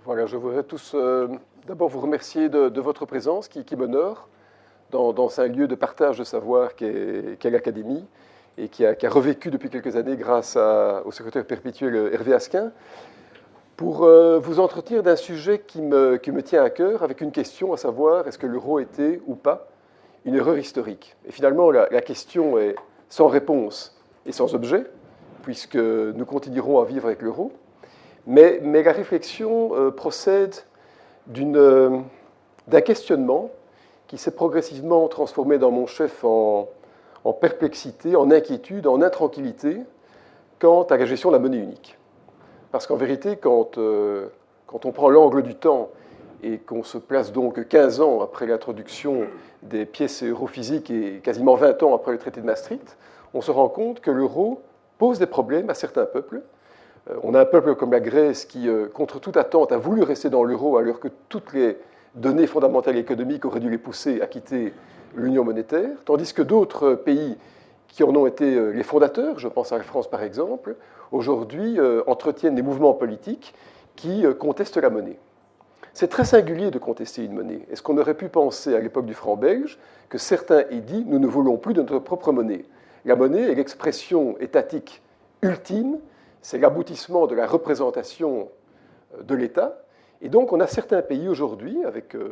Voilà, je voudrais tous d'abord vous remercier de votre présence qui m'honore dans un lieu de partage de savoir qu'est l'Académie et qui a revécu depuis quelques années grâce au secrétaire perpétuel Hervé Asquin pour vous entretenir d'un sujet qui me tient à cœur avec une question, à savoir est-ce que l'euro était ou pas une erreur historique. Et finalement, la question est sans réponse et sans objet, puisque nous continuerons à vivre avec l'euro. Mais la réflexion procède d'un questionnement qui s'est progressivement transformé dans mon chef en perplexité, en inquiétude, en intranquillité quant à la gestion de la monnaie unique. Parce qu'en vérité, quand on prend l'angle du temps et qu'on se place donc 15 ans après l'introduction des pièces europhysiques et quasiment 20 ans après le traité de Maastricht, on se rend compte que l'euro pose des problèmes à certains peuples. On a un peuple comme la Grèce qui, contre toute attente, a voulu rester dans l'euro alors que toutes les données fondamentales économiques auraient dû les pousser à quitter l'union monétaire, tandis que d'autres pays qui en ont été les fondateurs, je pense à la France par exemple, aujourd'hui entretiennent des mouvements politiques qui contestent la monnaie. C'est très singulier de contester une monnaie. Est-ce qu'on aurait pu penser à l'époque du franc belge que certains aient dit « nous ne voulons plus de notre propre monnaie ». La monnaie est l'expression étatique ultime, c'est l'aboutissement de la représentation de l'État. Et donc on a certains pays aujourd'hui,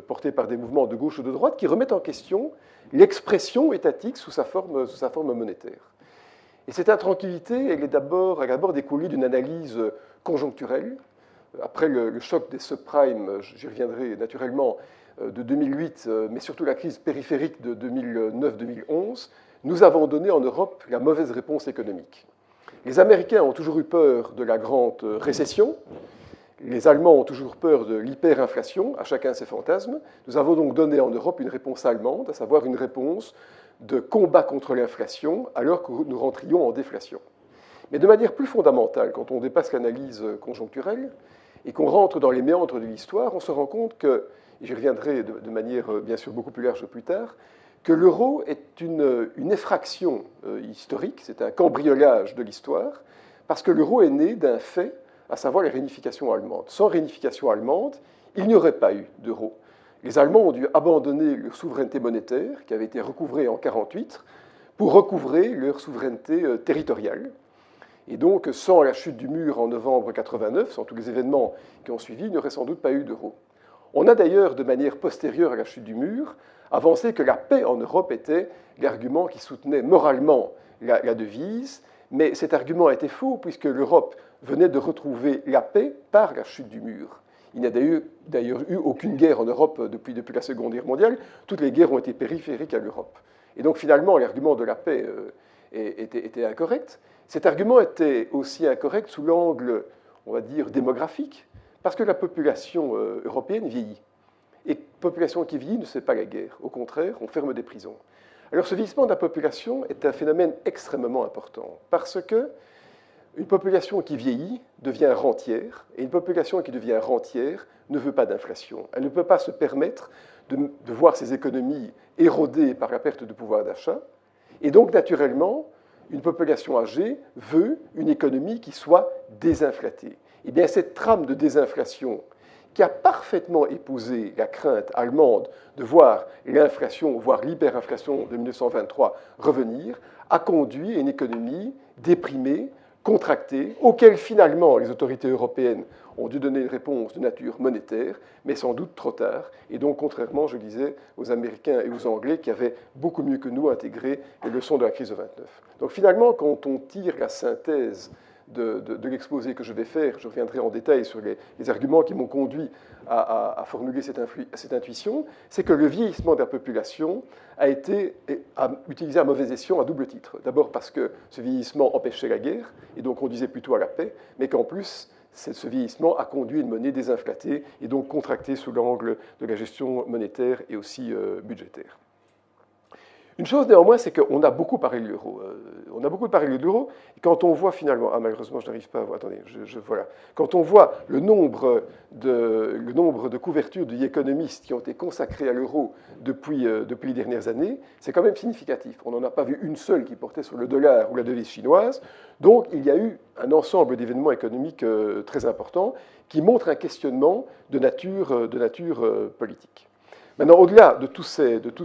portés par des mouvements de gauche ou de droite, qui remettent en question l'expression étatique sous sa forme monétaire. Et cette intranquillité, elle a d'abord découlé d'une analyse conjoncturelle. Après le choc des subprimes, j'y reviendrai naturellement, de 2008, mais surtout la crise périphérique de 2009-2011, nous avons donné en Europe la mauvaise réponse économique. Les Américains ont toujours eu peur de la grande récession. Les Allemands ont toujours peur de l'hyperinflation, à chacun ses fantasmes. Nous avons donc donné en Europe une réponse allemande, à savoir une réponse de combat contre l'inflation, alors que nous rentrions en déflation. Mais de manière plus fondamentale, quand on dépasse l'analyse conjoncturelle et qu'on rentre dans les méandres de l'histoire, on se rend compte que, et j'y reviendrai de manière bien sûr beaucoup plus large plus tard, que l'euro est une effraction historique, c'est un cambriolage de l'histoire, parce que l'euro est né d'un fait, à savoir la réunification allemande. Sans réunification allemande, il n'y aurait pas eu d'euro. Les Allemands ont dû abandonner leur souveraineté monétaire, qui avait été recouvrée en 1948, pour recouvrer leur souveraineté territoriale. Et donc, sans la chute du mur en novembre 1989, sans tous les événements qui ont suivi, il n'y aurait sans doute pas eu d'euro. On a d'ailleurs, de manière postérieure à la chute du mur, avancé que la paix en Europe était l'argument qui soutenait moralement la devise, mais cet argument était faux puisque l'Europe venait de retrouver la paix par la chute du mur. Il n'y a d'ailleurs eu aucune guerre en Europe depuis la Seconde Guerre mondiale. Toutes les guerres ont été périphériques à l'Europe. Et donc finalement, l'argument de la paix était incorrect. Cet argument était aussi incorrect sous l'angle, on va dire, démographique, parce que la population européenne vieillit. Et population qui vieillit ne sait pas la guerre. Au contraire, on ferme des prisons. Alors ce vieillissement de la population est un phénomène extrêmement important, parce que une population qui vieillit devient rentière, et une population qui devient rentière ne veut pas d'inflation. Elle ne peut pas se permettre de voir ses économies érodées par la perte de pouvoir d'achat, et donc naturellement, une population âgée veut une économie qui soit désinflatée. Et bien cette trame de désinflation qui a parfaitement épousé la crainte allemande de voir l'inflation, voire l'hyperinflation de 1923 revenir, a conduit à une économie déprimée, contractée, auquel finalement les autorités européennes ont dû donner une réponse de nature monétaire, mais sans doute trop tard. Et donc, contrairement, je disais, aux Américains et aux Anglais qui avaient beaucoup mieux que nous intégré les leçons de la crise de 29. Donc finalement, quand on tire la synthèse de l'exposé que je vais faire, je reviendrai en détail sur les arguments qui m'ont conduit à formuler cette intuition, c'est que le vieillissement de la population a été utilisé à mauvais escient à double titre. D'abord parce que ce vieillissement empêchait la guerre, et donc on disait plutôt à la paix, mais qu'en plus, ce vieillissement a conduit à une monnaie désinflatée et donc contractée sous l'angle de la gestion monétaire et aussi budgétaire. Une chose néanmoins, c'est qu'on a beaucoup parlé de l'euro. On a beaucoup parlé de l'euro, et quand on voit finalement, ah malheureusement je n'arrive pas à voir, attendez, voilà. Quand on voit le nombre de couvertures de The Economist qui ont été consacrées à l'euro depuis les dernières années, c'est quand même significatif. On n'en a pas vu une seule qui portait sur le dollar ou la devise chinoise, donc il y a eu un ensemble d'événements économiques très importants qui montrent un questionnement de nature politique. Maintenant, au-delà de toutes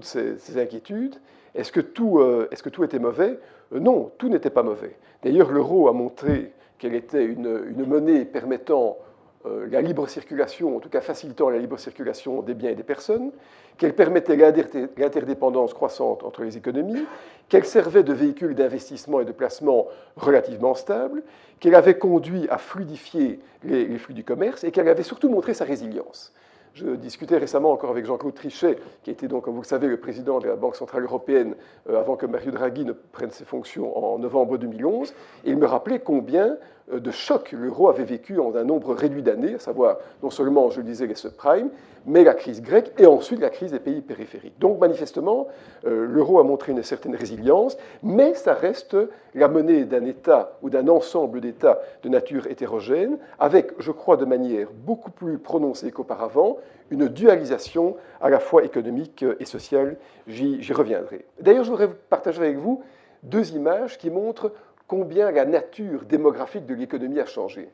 ces inquiétudes, est-ce que tout était mauvais? Non, tout n'était pas mauvais. D'ailleurs, l'euro a montré qu'elle était une monnaie permettant la libre circulation, en tout cas facilitant la libre circulation des biens et des personnes, qu'elle permettait l'interdépendance croissante entre les économies, qu'elle servait de véhicule d'investissement et de placement relativement stable, qu'elle avait conduit à fluidifier les flux du commerce et qu'elle avait surtout montré sa résilience. Je discutais récemment encore avec Jean-Claude Trichet, qui était donc, comme vous le savez, le président de la Banque centrale européenne avant que Mario Draghi ne prenne ses fonctions en novembre 2011, et il me rappelait combien de chocs l'euro avait vécu en un nombre réduit d'années, à savoir non seulement, je le disais, les subprimes, mais la crise grecque et ensuite la crise des pays périphériques. Donc manifestement, l'euro a montré une certaine résilience, mais ça reste la monnaie d'un État ou d'un ensemble d'États de nature hétérogène, avec, je crois, de manière beaucoup plus prononcée qu'auparavant, une dualisation à la fois économique et sociale. J'y reviendrai. D'ailleurs, je voudrais partager avec vous deux images qui montrent combien la nature démographique de l'économie a changé.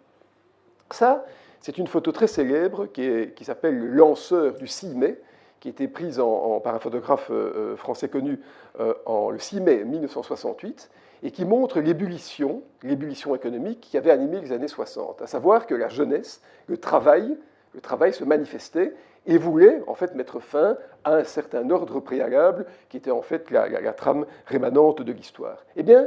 Ça, c'est une photo très célèbre qui s'appelle le lanceur du 6 mai, qui a été prise par un photographe français connu le 6 mai 1968, et qui montre l'ébullition économique qui avait animé les années 60, à savoir que la jeunesse, le travail se manifestait et voulait en fait mettre fin à un certain ordre préalable qui était en fait la trame rémanente de l'histoire. Eh bien,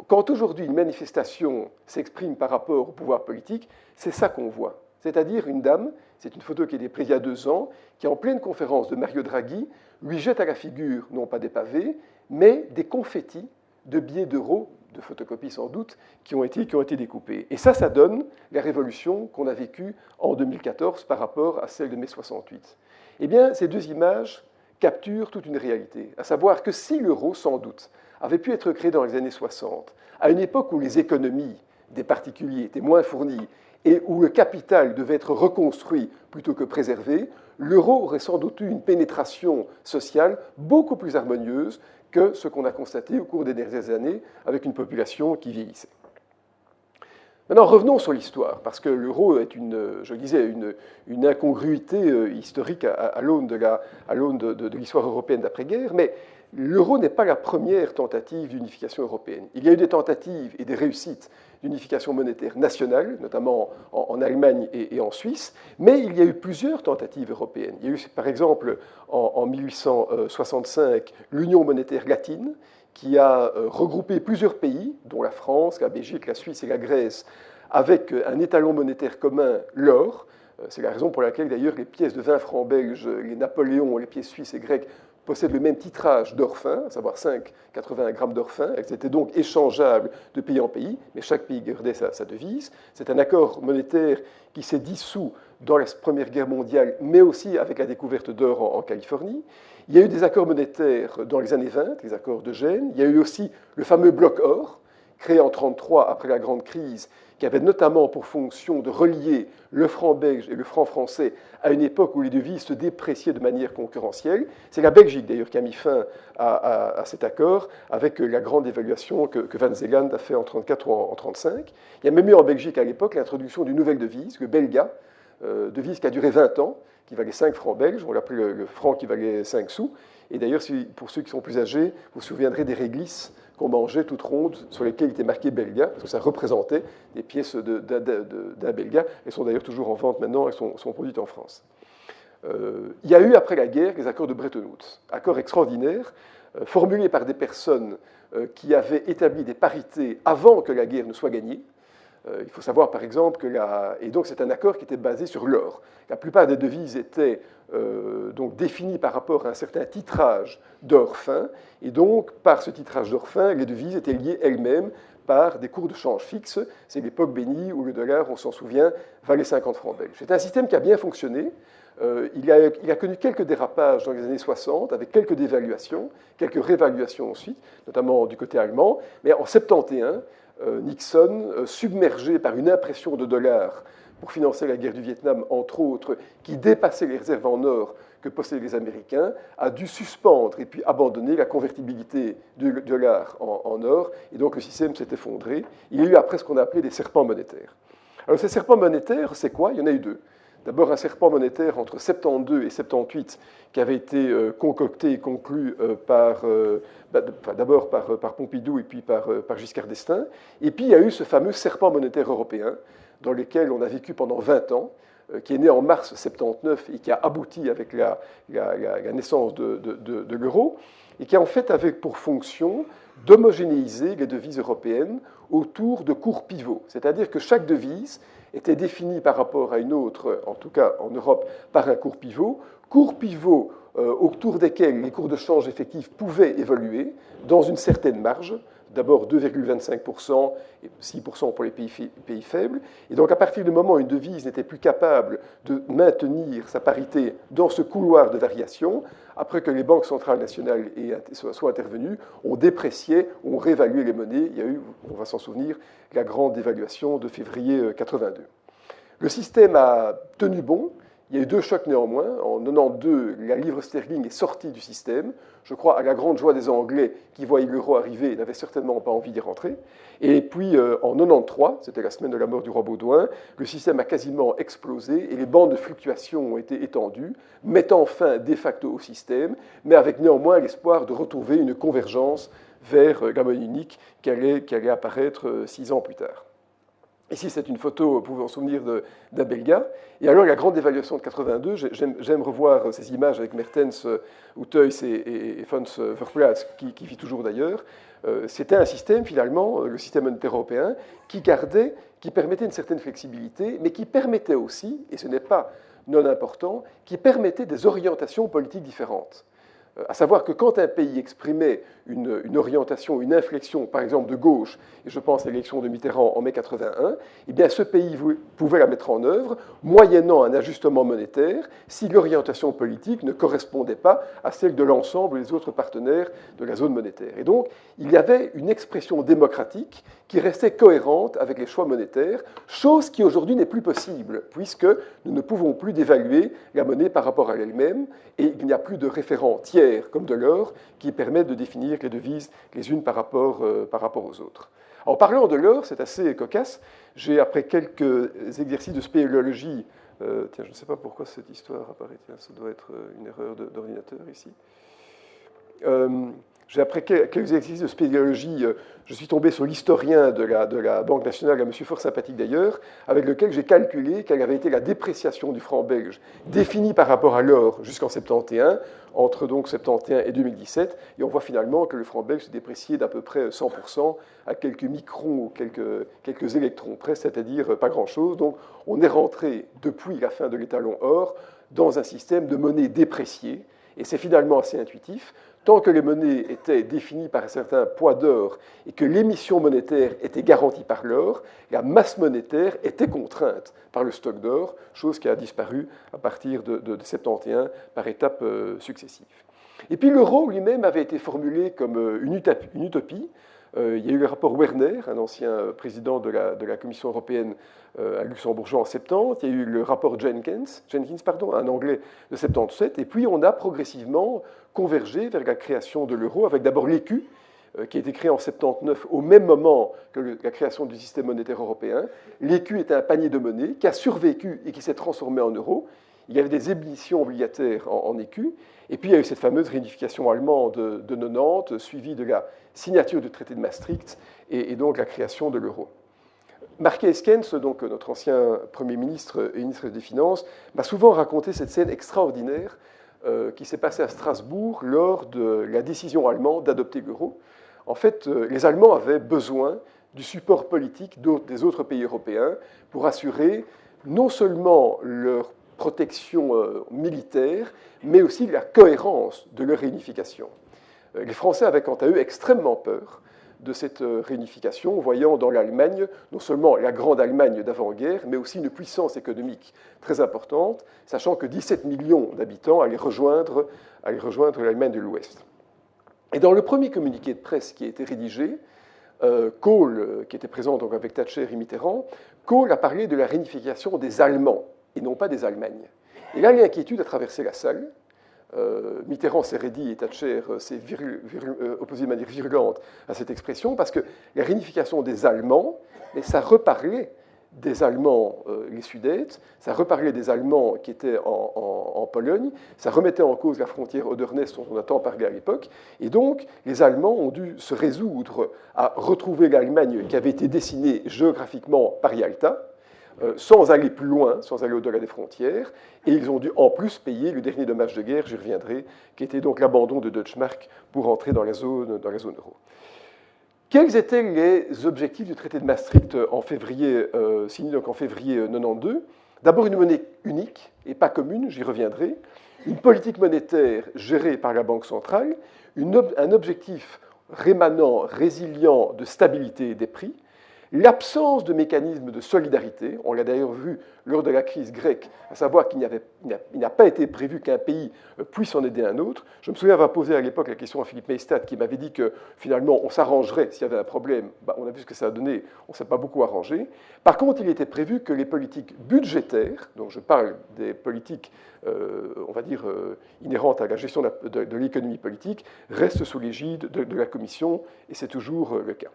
quand aujourd'hui une manifestation s'exprime par rapport au pouvoir politique, c'est ça qu'on voit. C'est-à-dire une dame, c'est une photo qui a été prise il y a 2 ans, qui en pleine conférence de Mario Draghi lui jette à la figure non pas des pavés, mais des confettis de billets d'euros, de photocopies sans doute, qui ont été découpés. Et ça donne la révolution qu'on a vécue en 2014 par rapport à celle de mai 68. Eh bien, ces deux images capturent toute une réalité, à savoir que si l'euro, sans doute, avait pu être créé dans les années 60, à une époque où les économies des particuliers étaient moins fournies et où le capital devait être reconstruit plutôt que préservé, l'euro aurait sans doute eu une pénétration sociale beaucoup plus harmonieuse que ce qu'on a constaté au cours des dernières années avec une population qui vieillissait. Maintenant, revenons sur l'histoire, parce que l'euro est une incongruité historique à l'aune de l'histoire européenne d'après-guerre, mais l'euro n'est pas la première tentative d'unification européenne. Il y a eu des tentatives et des réussites d'unification monétaire nationale, notamment en Allemagne et en Suisse, mais il y a eu plusieurs tentatives européennes. Il y a eu, par exemple, en 1865, l'Union monétaire latine, qui a regroupé plusieurs pays, dont la France, la Belgique, la Suisse et la Grèce, avec un étalon monétaire commun, l'or. C'est la raison pour laquelle, d'ailleurs, les pièces de 20 francs belges, les Napoléons, les pièces suisses et grecques possèdent le même titrage d'or fin, à savoir 5,81 grammes d'or fin. Elles étaient donc échangeables de pays en pays, mais chaque pays gardait sa devise. C'est un accord monétaire qui s'est dissous dans la Première Guerre mondiale, mais aussi avec la découverte d'or en Californie. Il y a eu des accords monétaires dans les années 20, les accords de Gênes. Il y a eu aussi le fameux bloc or, créé en 1933 après la grande crise, qui avait notamment pour fonction de relier le franc belge et le franc français à une époque où les devises se dépréciaient de manière concurrentielle. C'est la Belgique, d'ailleurs, qui a mis fin à cet accord avec la grande évaluation que Van Zeeland a fait en 1934 ou en 1935. Il y a même eu en Belgique à l'époque l'introduction d'une nouvelle devise, le belga, devise qui a duré 20 ans, qui valait 5 francs belges, on l'appelait le franc qui valait 5 sous. Et d'ailleurs, pour ceux qui sont plus âgés, vous vous souviendrez des réglisses qu'on mangeait toutes rondes sur lesquelles il était marqué belga, parce que ça représentait des pièces d'un belga. Elles sont d'ailleurs toujours en vente maintenant, elles sont produites en France. Il y a eu, après la guerre, les accords de Bretton Woods, accords extraordinaires, formulés par des personnes qui avaient établi des parités avant que la guerre ne soit gagnée. Il faut savoir, par exemple, et donc c'est un accord qui était basé sur l'or. La plupart des devises étaient donc définies par rapport à un certain titrage d'or fin, et donc par ce titrage d'or fin, les devises étaient liées elles-mêmes par des cours de change fixes. C'est l'époque bénie où le dollar, on s'en souvient, valait 50 francs belges. C'est un système qui a bien fonctionné. Il a connu quelques dérapages dans les années 60, avec quelques dévaluations, quelques révaluations ensuite, notamment du côté allemand. Mais en 71, Nixon, submergé par une impression de dollars pour financer la guerre du Vietnam, entre autres, qui dépassait les réserves en or que possédaient les Américains, a dû suspendre et puis abandonner la convertibilité du dollar en or, et donc le système s'est effondré. Il y a eu après ce qu'on a appelé des serpents monétaires. Alors ces serpents monétaires, c'est quoi? Il y en a eu deux. D'abord un serpent monétaire entre 72 et 78 qui avait été concocté et conclu d'abord par Pompidou et puis par Giscard d'Estaing. Et puis il y a eu ce fameux serpent monétaire européen dans lequel on a vécu pendant 20 ans, qui est né en mars 79 et qui a abouti avec la naissance de l'euro, et qui en fait avait pour fonction d'homogénéiser les devises européennes autour de cours pivots. C'est-à-dire que chaque devise était définie par rapport à une autre, en tout cas en Europe, par un cours pivot autour desquels les cours de change effectifs pouvaient évoluer dans une certaine marge, d'abord 2,25% et 6% pour les pays faibles. Et donc à partir du moment où une devise n'était plus capable de maintenir sa parité dans ce couloir de variation, après que les banques centrales nationales soient intervenues, on dépréciait, on réévaluait les monnaies. Il y a eu, on va s'en souvenir, la grande dévaluation de février 82. Le système a tenu bon. Il y a eu deux chocs néanmoins. En 92, la livre sterling est sortie du système. Je crois à la grande joie des Anglais qui voyaient l'euro arriver et n'avaient certainement pas envie d'y rentrer. Et puis en 93, c'était la semaine de la mort du roi Baudouin, le système a quasiment explosé et les bandes de fluctuation ont été étendues, mettant fin de facto au système, mais avec néanmoins l'espoir de retrouver une convergence vers la monnaie unique qui allait apparaître 6 ans plus tard. Ici, c'est une photo, vous pouvez en souvenir, d'Abelga. Et alors, la grande dévaluation de 82, j'aime revoir ces images avec Mertens, Utheuys et Fons Verplaatz, qui vit toujours d'ailleurs. C'était un système, finalement, le système monétaire européen, qui permettait une certaine flexibilité, mais qui permettait aussi, et ce n'est pas non important, qui permettait des orientations politiques différentes. À savoir que quand un pays exprimait une orientation, une inflexion, par exemple de gauche, et je pense à l'élection de Mitterrand en mai 81, eh bien ce pays pouvait la mettre en œuvre, moyennant un ajustement monétaire, si l'orientation politique ne correspondait pas à celle de l'ensemble des autres partenaires de la zone monétaire. Et donc, il y avait une expression démocratique qui restait cohérente avec les choix monétaires, chose qui aujourd'hui n'est plus possible, puisque nous ne pouvons plus dévaluer la monnaie par rapport à elle-même, et il n'y a plus de référent tiers, comme de l'or, qui permettent de définir les devises les unes par rapport aux autres. En parlant de l'or, c'est assez cocasse. J'ai, après quelques exercices de spéléologie, tiens, je ne sais pas pourquoi cette histoire apparaît, tiens, ça doit être une erreur d'ordinateur ici. Après quelques exercices de spéléologie, je suis tombé sur l'historien de la Banque nationale, un monsieur fort sympathique d'ailleurs, avec lequel j'ai calculé quelle avait été la dépréciation du franc belge, définie par rapport à l'or jusqu'en 71, entre donc 71 et 2017, et on voit finalement que le franc belge s'est déprécié d'à peu près 100% à quelques microns ou quelques électrons près, c'est-à-dire pas grand-chose. Donc on est rentré, depuis la fin de l'étalon or, dans un système de monnaie dépréciée, et c'est finalement assez intuitif. Tant que les monnaies étaient définies par un certain poids d'or et que l'émission monétaire était garantie par l'or, la masse monétaire était contrainte par le stock d'or, chose qui a disparu à partir de 71 par étapes successives. Et puis l'euro lui-même avait été formulé comme une utopie. Il y a eu le rapport Werner, un ancien président de la Commission européenne à luxembourgeois en 70. Il y a eu le rapport Jenkins, un anglais de 77. Et puis on a progressivement convergé vers la création de l'euro, avec d'abord l'écu, qui a été créé en 79 au même moment que la création du système monétaire européen. L'écu était un panier de monnaie qui a survécu et qui s'est transformé en euro. Il y avait des émissions obligataires en écu. Et puis il y a eu cette fameuse réunification allemande de 90, suivie de la signature du traité de Maastricht et donc la création de l'euro. Marquet Eskens, donc notre ancien Premier ministre et ministre des Finances, m'a souvent raconté cette scène extraordinaire qui s'est passée à Strasbourg lors de la décision allemande d'adopter l'euro. En fait, les Allemands avaient besoin du support politique des autres pays européens pour assurer non seulement leur protection militaire, mais aussi la cohérence de leur réunification. Les Français avaient quant à eux extrêmement peur de cette réunification, voyant dans l'Allemagne non seulement la grande Allemagne d'avant-guerre, mais aussi une puissance économique très importante, sachant que 17 millions d'habitants allaient rejoindre l'Allemagne de l'Ouest. Et dans le premier communiqué de presse qui a été rédigé, Kohl, qui était présent donc avec Thatcher et Mitterrand, Kohl a parlé de la réunification des Allemands et non pas des Allemagnes. Et là, l'inquiétude a traversé la salle. Mitterrand s'est raidi et Thatcher s'est opposé de manière virulente à cette expression parce que la réunification des Allemands, mais ça reparlait des Allemands, les Sudètes, ça reparlait des Allemands qui étaient en Pologne, ça remettait en cause la frontière Oder-Neisse dont on a tant parlé à l'époque, et donc les Allemands ont dû se résoudre à retrouver l'Allemagne qui avait été dessinée géographiquement par Yalta, sans aller plus loin, sans aller au-delà des frontières, et ils ont dû en plus payer le dernier dommage de guerre, j'y reviendrai, qui était donc l'abandon de Deutschmark pour entrer dans la zone euro. Quels étaient les objectifs du traité de Maastricht signé donc en février 1992 ? D'abord une monnaie unique et pas commune, j'y reviendrai, une politique monétaire gérée par la Banque centrale, un objectif rémanent, résilient de stabilité des prix, l'absence de mécanisme de solidarité, on l'a d'ailleurs vu lors de la crise grecque, à savoir qu'il n'a pas été prévu qu'un pays puisse en aider un autre. Je me souviens avoir posé à l'époque la question à Philippe Maystadt qui m'avait dit que finalement on s'arrangerait s'il y avait un problème. On a vu ce que ça a donné, on ne s'est pas beaucoup arrangé. Par contre, il était prévu que les politiques budgétaires, donc je parle des politiques, on va dire, inhérentes à la gestion de l'économie politique, restent sous l'égide de la Commission, et c'est toujours le cas.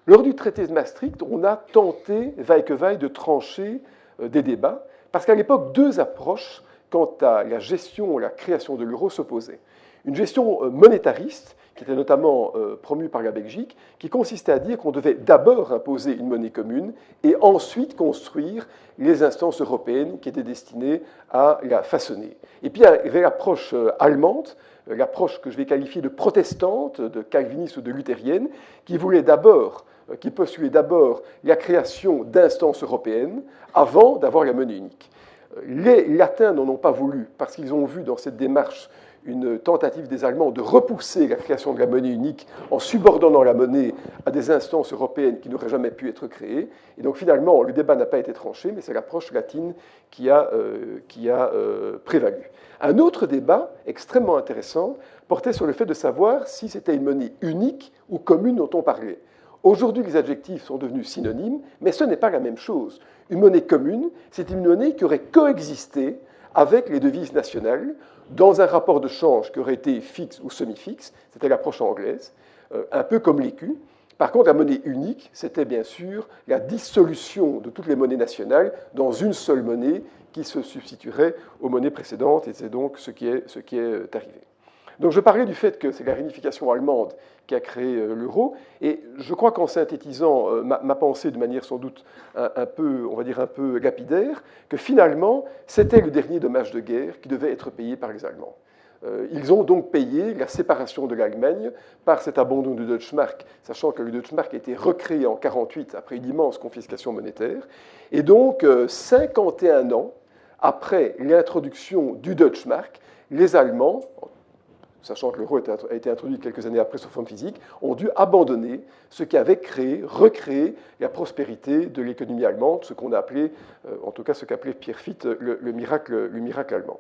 Lors du traité de Maastricht, on a tenté, vaille que vaille, de trancher des débats, parce qu'à l'époque, deux approches quant à la gestion, la création de l'euro s'opposaient. Une gestion monétariste, qui était notamment promue par la Belgique, qui consistait à dire qu'on devait d'abord imposer une monnaie commune et ensuite construire les instances européennes qui étaient destinées à la façonner. Et puis il y avait l'approche allemande, l'approche que je vais qualifier de protestante, de calviniste ou de luthérienne, qui postulait d'abord la création d'instances européennes avant d'avoir la monnaie unique. Les Latins n'en ont pas voulu parce qu'ils ont vu dans cette démarche une tentative des Allemands de repousser la création de la monnaie unique en subordonnant la monnaie à des instances européennes qui n'auraient jamais pu être créées. Et donc finalement, le débat n'a pas été tranché, mais c'est l'approche latine qui a prévalu. Un autre débat extrêmement intéressant portait sur le fait de savoir si c'était une monnaie unique ou commune dont on parlait. Aujourd'hui, les adjectifs sont devenus synonymes, mais ce n'est pas la même chose. Une monnaie commune, c'est une monnaie qui aurait coexisté avec les devises nationales dans un rapport de change qui aurait été fixe ou semi-fixe, c'était l'approche anglaise, un peu comme l'écu. Par contre, la monnaie unique, c'était bien sûr la dissolution de toutes les monnaies nationales dans une seule monnaie qui se substituerait aux monnaies précédentes, et c'est donc ce qui est arrivé. Donc je parlais du fait que c'est la réunification allemande qui a créé l'euro, et je crois qu'en synthétisant ma pensée de manière sans doute un peu, on va dire un peu lapidaire, que finalement c'était le dernier dommage de guerre qui devait être payé par les Allemands. Ils ont donc payé la séparation de l'Allemagne par cet abandon du Deutschmark, sachant que le Deutschmark a été recréé en 1948 après une immense confiscation monétaire, et donc 51 ans après l'introduction du Deutschmark, les Allemands, sachant que l'euro a été introduit quelques années après sous forme physique, ont dû abandonner ce qui avait recréé la prospérité de l'économie allemande, ce qu'on a appelé, en tout cas ce qu'appelait Pierre Fitt, le miracle allemand.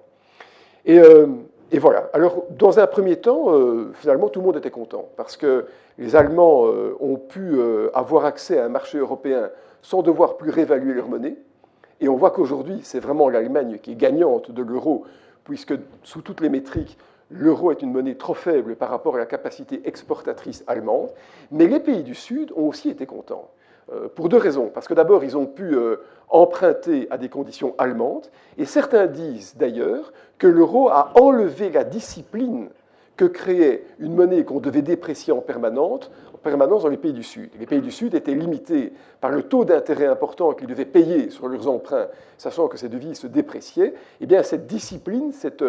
Et voilà. Alors, dans un premier temps, finalement, tout le monde était content, parce que les Allemands ont pu avoir accès à un marché européen sans devoir plus réévaluer leur monnaie. Et on voit qu'aujourd'hui, c'est vraiment l'Allemagne qui est gagnante de l'euro, puisque sous toutes les métriques, l'euro est une monnaie trop faible par rapport à la capacité exportatrice allemande. Mais les pays du Sud ont aussi été contents, pour deux raisons. Parce que d'abord, ils ont pu emprunter à des conditions allemandes, et certains disent d'ailleurs que l'euro a enlevé la discipline que créait une monnaie qu'on devait déprécier en permanence dans les pays du Sud. Les pays du Sud étaient limités par le taux d'intérêt important qu'ils devaient payer sur leurs emprunts, sachant que ces devises se dépréciaient. Eh bien, cette discipline, cette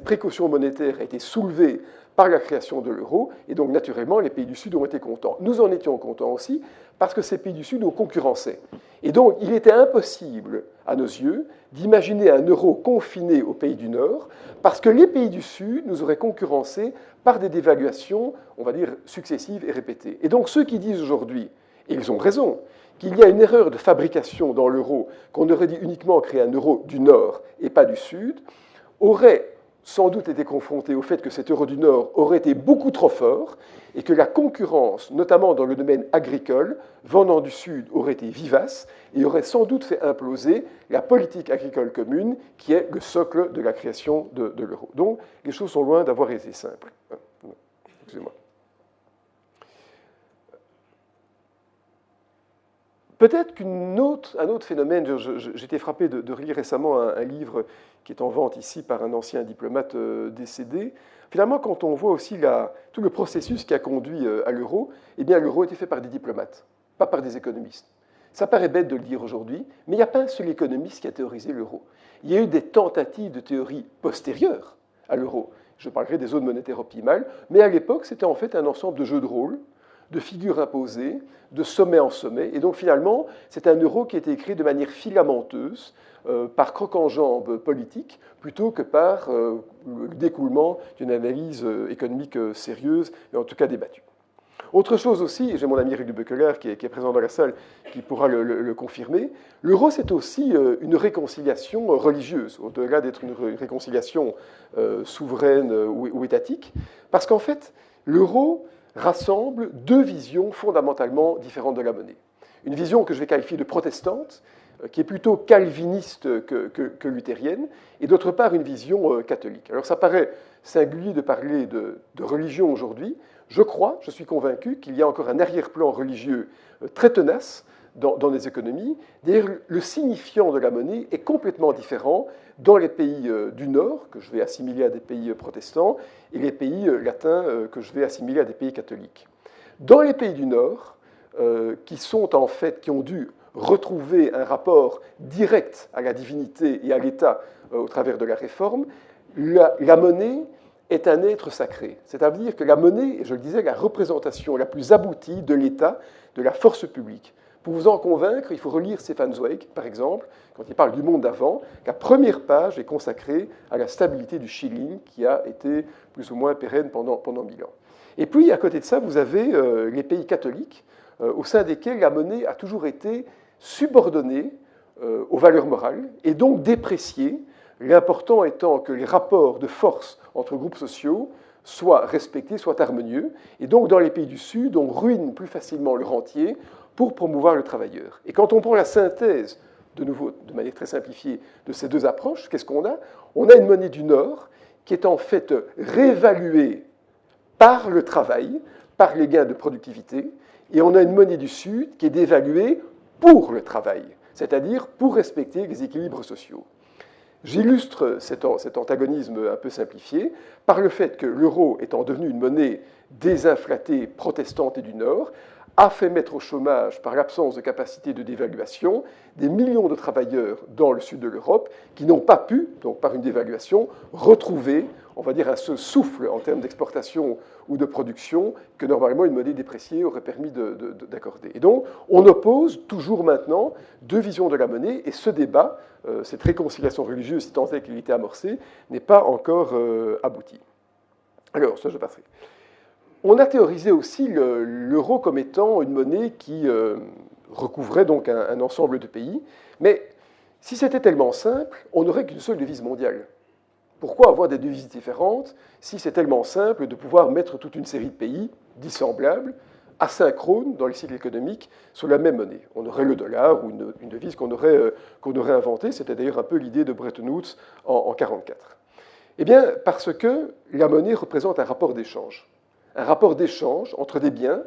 précaution monétaire a été soulevée par la création de l'euro, et donc naturellement, les pays du Sud ont été contents. Nous en étions contents aussi, parce que ces pays du Sud nous concurrençaient. Et donc, il était impossible, à nos yeux, d'imaginer un euro confiné aux pays du Nord, parce que les pays du Sud nous auraient concurrencés par des dévaluations, on va dire, successives et répétées. Et donc, ceux qui disent aujourd'hui, et ils ont raison, qu'il y a une erreur de fabrication dans l'euro, qu'on aurait dû uniquement créer un euro du Nord et pas du Sud, auraient sans doute été confrontés au fait que cet euro du Nord aurait été beaucoup trop fort et que la concurrence, notamment dans le domaine agricole, venant du Sud, aurait été vivace et aurait sans doute fait imploser la politique agricole commune qui est le socle de la création de l'euro. Donc, les choses sont loin d'avoir été simples. Excusez-moi. Peut-être qu'un autre phénomène, j'ai été frappé de relire récemment un livre qui est en vente ici par un ancien diplomate décédé. Finalement, quand on voit aussi tout le processus qui a conduit à l'euro, eh bien l'euro a été fait par des diplomates, pas par des économistes. Ça paraît bête de le dire aujourd'hui, mais il n'y a pas un seul économiste qui a théorisé l'euro. Il y a eu des tentatives de théorie postérieures à l'euro. Je parlerai des zones monétaires optimales, mais à l'époque, c'était en fait un ensemble de jeux de rôle, de figures imposées, de sommet en sommet. Et donc finalement, c'est un euro qui a été écrit de manière filamenteuse, par croc-en-jambe politique, plutôt que par le découlement d'une analyse économique sérieuse, et en tout cas débattue. Autre chose aussi, et j'ai mon ami Eric de Beckeler qui est présent dans la salle, qui pourra le confirmer, l'euro c'est aussi une réconciliation religieuse, au-delà d'être une réconciliation souveraine ou étatique, parce qu'en fait, l'euro rassemble deux visions fondamentalement différentes de la monnaie. Une vision que je vais qualifier de protestante, qui est plutôt calviniste que luthérienne, et d'autre part une vision catholique. Alors ça paraît singulier de parler de religion aujourd'hui. Je suis convaincu qu'il y a encore un arrière-plan religieux très tenace dans les économies. D'ailleurs, le signifiant de la monnaie est complètement différent dans les pays du Nord, que je vais assimiler à des pays protestants, et les pays latins, que je vais assimiler à des pays catholiques. Dans les pays du Nord, qui ont dû retrouver un rapport direct à la divinité et à l'État au travers de la réforme, la monnaie est un être sacré. C'est-à-dire que la monnaie est, je le disais, la représentation la plus aboutie de l'État, de la force publique. Pour vous en convaincre, il faut relire Stefan Zweig, par exemple, quand il parle du monde d'avant. La première page est consacrée à la stabilité du shilling, qui a été plus ou moins pérenne pendant 1000 ans. Et puis, à côté de ça, vous avez les pays catholiques, au sein desquels la monnaie a toujours été subordonnée aux valeurs morales, et donc dépréciée, l'important étant que les rapports de force entre groupes sociaux soient respectés, soient harmonieux. Et donc, dans les pays du Sud, on ruine plus facilement le rentier pour promouvoir le travailleur. Et quand on prend la synthèse, de nouveau, de manière très simplifiée, de ces deux approches, qu'est-ce qu'on a? On a une monnaie du Nord qui est en fait réévaluée par le travail, par les gains de productivité, et on a une monnaie du Sud qui est dévaluée pour le travail, c'est-à-dire pour respecter les équilibres sociaux. J'illustre cet antagonisme un peu simplifié par le fait que l'euro, étant devenu une monnaie désinflatée, protestante et du Nord, a fait mettre au chômage, par l'absence de capacité de dévaluation, des millions de travailleurs dans le sud de l'Europe qui n'ont pas pu, donc par une dévaluation, retrouver, on va dire, un seul souffle en termes d'exportation ou de production que normalement une monnaie dépréciée aurait permis d'accorder. Et donc, on oppose toujours maintenant deux visions de la monnaie, et ce débat, cette réconciliation religieuse, si tant est qu'il était amorcé, n'est pas encore abouti. Alors, ça je passerai. On a théorisé aussi l'euro comme étant une monnaie qui recouvrait donc un ensemble de pays, mais si c'était tellement simple, on n'aurait qu'une seule devise mondiale. Pourquoi avoir des devises différentes si c'est tellement simple de pouvoir mettre toute une série de pays dissemblables, asynchrones dans les cycles économiques, sur la même monnaie? On aurait le dollar ou une devise qu'on aurait inventée. C'était d'ailleurs un peu l'idée de Bretton Woods en 1944. Eh bien, parce que la monnaie représente un rapport d'échange. Un rapport d'échange entre des biens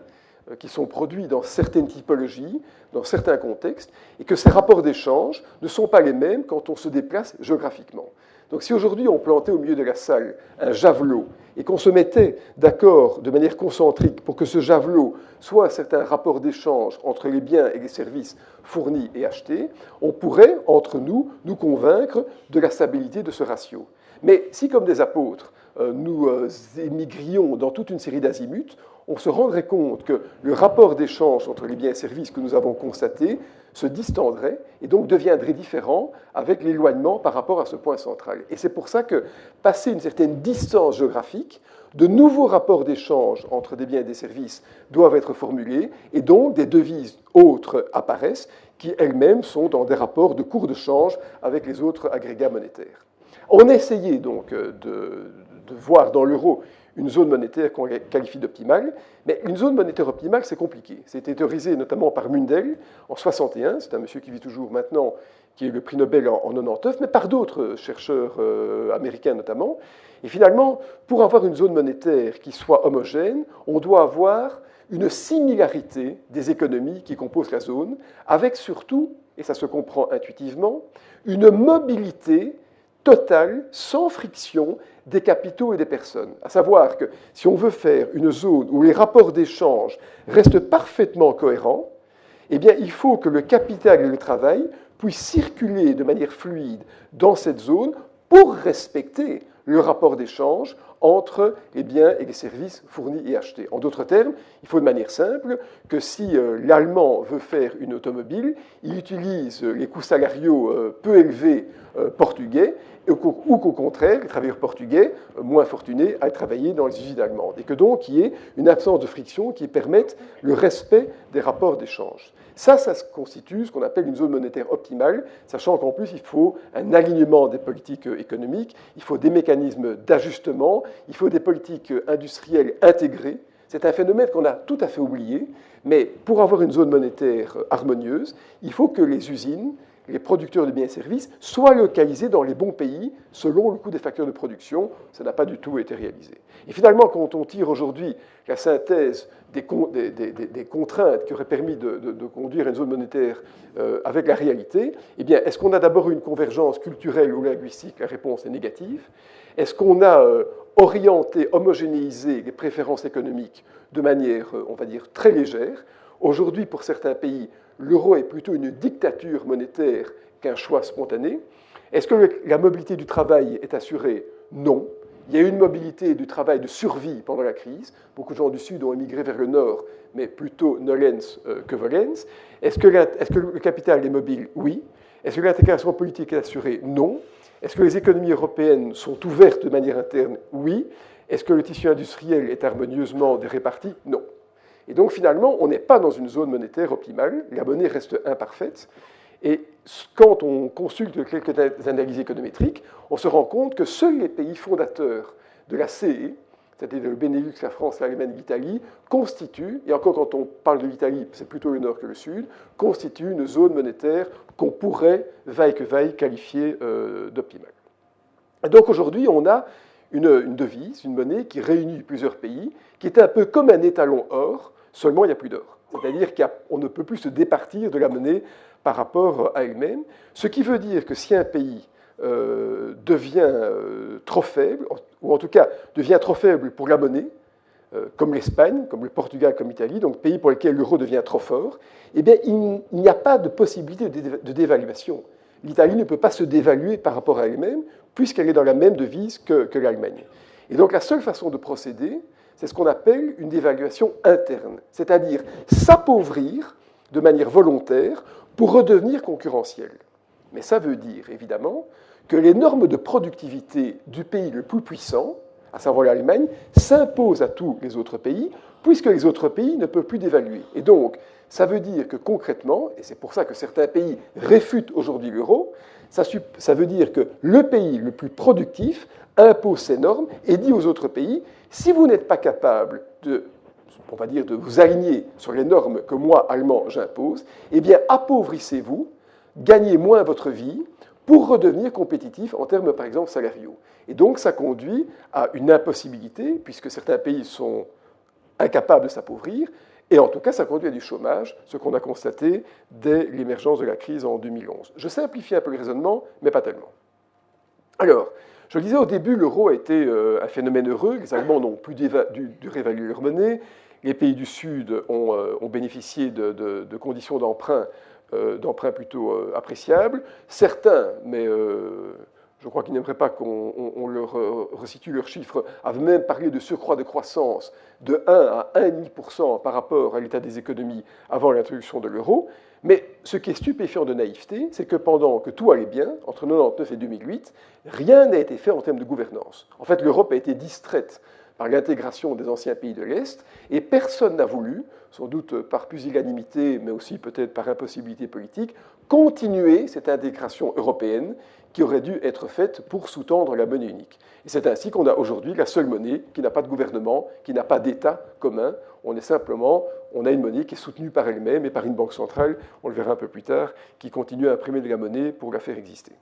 qui sont produits dans certaines typologies, dans certains contextes, et que ces rapports d'échange ne sont pas les mêmes quand on se déplace géographiquement. Donc si aujourd'hui on plantait au milieu de la salle un javelot et qu'on se mettait d'accord de manière concentrique pour que ce javelot soit un certain rapport d'échange entre les biens et les services fournis et achetés, on pourrait, entre nous, nous convaincre de la stabilité de ce ratio. Mais si, comme des apôtres, nous émigrions dans toute une série d'azimuts, on se rendrait compte que le rapport d'échange entre les biens et services que nous avons constaté se distendraient et donc deviendraient différents avec l'éloignement par rapport à ce point central. Et c'est pour ça que, passé une certaine distance géographique, de nouveaux rapports d'échange entre des biens et des services doivent être formulés, et donc des devises autres apparaissent, qui elles-mêmes sont dans des rapports de cours de change avec les autres agrégats monétaires. On a essayé donc de voir dans l'euro une zone monétaire qu'on qualifie d'optimale, mais une zone monétaire optimale, c'est compliqué. C'était théorisé notamment par Mundell en 61, c'est un monsieur qui vit toujours maintenant, qui est le prix Nobel en 99, mais par d'autres chercheurs américains notamment. Et finalement, pour avoir une zone monétaire qui soit homogène, on doit avoir une similarité des économies qui composent la zone, avec surtout, et ça se comprend intuitivement, une mobilité totale, sans friction, des capitaux et des personnes. À savoir que si on veut faire une zone où les rapports d'échange restent parfaitement cohérents, eh bien, il faut que le capital et le travail puissent circuler de manière fluide dans cette zone pour respecter le rapport d'échange entre les biens et les services fournis et achetés. En d'autres termes, il faut de manière simple que si l'Allemand veut faire une automobile, il utilise les coûts salariaux peu élevés portugais, ou qu'au contraire, les travailleurs portugais, moins fortunés, aillent travailler dans les usines allemandes. Et que donc, il y ait une absence de friction qui permette le respect des rapports d'échange. Ça constitue ce qu'on appelle une zone monétaire optimale, sachant qu'en plus, il faut un alignement des politiques économiques, il faut des mécanismes d'ajustement, il faut des politiques industrielles intégrées. C'est un phénomène qu'on a tout à fait oublié, mais pour avoir une zone monétaire harmonieuse, il faut que les usines, les producteurs de biens et services, soient localisés dans les bons pays selon le coût des facteurs de production. Ça n'a pas du tout été réalisé. Et finalement, quand on tire aujourd'hui la synthèse des contraintes qui auraient permis de conduire une zone monétaire avec la réalité, eh bien, est-ce qu'on a d'abord une convergence culturelle ou linguistique? La réponse est négative. Est-ce qu'on a orienté, homogénéisé les préférences économiques de manière, on va dire, très légère? Aujourd'hui, pour certains pays, l'euro est plutôt une dictature monétaire qu'un choix spontané. Est-ce que la mobilité du travail est assurée? Non. Il y a eu une mobilité du travail de survie pendant la crise. Beaucoup de gens du Sud ont émigré vers le Nord, mais plutôt nolens que volens. Est-ce que le capital est mobile? Oui. Est-ce que l'intégration politique est assurée? Non. Est-ce que les économies européennes sont ouvertes de manière interne? Oui. Est-ce que le tissu industriel est harmonieusement réparti? Non. Et donc finalement, on n'est pas dans une zone monétaire optimale, la monnaie reste imparfaite, et quand on consulte quelques analyses économétriques, on se rend compte que seuls les pays fondateurs de la CE, c'est-à-dire le Benelux, la France, l'Allemagne, l'Italie, constituent, et encore quand on parle de l'Italie, c'est plutôt le nord que le sud, constituent une zone monétaire qu'on pourrait, vaille que vaille, qualifier d'optimale. Et donc aujourd'hui, on a une devise, une monnaie qui réunit plusieurs pays, qui est un peu comme un étalon or, seulement il n'y a plus d'or. C'est-à-dire qu'on ne peut plus se départir de la monnaie par rapport à elle-même, ce qui veut dire que si un pays devient trop faible, ou en tout cas devient trop faible pour la monnaie, comme l'Espagne, comme le Portugal, comme l'Italie, donc pays pour lesquels l'euro devient trop fort, eh bien il n'y a pas de possibilité de dévaluation. L'Italie ne peut pas se dévaluer par rapport à elle-même, puisqu'elle est dans la même devise que l'Allemagne. Et donc la seule façon de procéder, c'est ce qu'on appelle une dévaluation interne, c'est-à-dire s'appauvrir de manière volontaire pour redevenir concurrentiel. Mais ça veut dire, évidemment, que les normes de productivité du pays le plus puissant, à savoir l'Allemagne, s'imposent à tous les autres pays, puisque les autres pays ne peuvent plus dévaluer. Et donc, ça veut dire que concrètement, et c'est pour ça que certains pays réfutent aujourd'hui l'euro, ça veut dire que le pays le plus productif impose ses normes et dit aux autres pays, si vous n'êtes pas capable on va dire, de vous aligner sur les normes que moi, Allemand, j'impose, eh bien, appauvrissez-vous, gagnez moins votre vie pour redevenir compétitif en termes, par exemple, salariaux. Et donc, ça conduit à une impossibilité, puisque certains pays sont incapables de s'appauvrir, et en tout cas, ça conduit à du chômage, ce qu'on a constaté dès l'émergence de la crise en 2011. Je simplifie un peu le raisonnement, mais pas tellement. Alors, je le disais au début, l'euro a été un phénomène heureux. Les Allemands n'ont plus dû réévaluer leur monnaie. Les pays du Sud ont bénéficié de conditions d'emprunt plutôt appréciables. Certains, mais je crois qu'ils n'aimeraient pas qu'on leur resitue leurs chiffres, avaient même parlé de surcroît de croissance de 1 à 1,5% par rapport à l'état des économies avant l'introduction de l'euro. Mais ce qui est stupéfiant de naïveté, c'est que pendant que tout allait bien, entre 1999 et 2008, rien n'a été fait en termes de gouvernance. En fait, l'Europe a été distraite par l'intégration des anciens pays de l'Est, et personne n'a voulu, sans doute par pusillanimité, mais aussi peut-être par impossibilité politique, continuer cette intégration européenne qui aurait dû être faite pour sous-tendre la monnaie unique. Et c'est ainsi qu'on a aujourd'hui la seule monnaie qui n'a pas de gouvernement, qui n'a pas d'État commun. On a une monnaie qui est soutenue par elle-même et par une banque centrale, on le verra un peu plus tard, qui continue à imprimer de la monnaie pour la faire exister.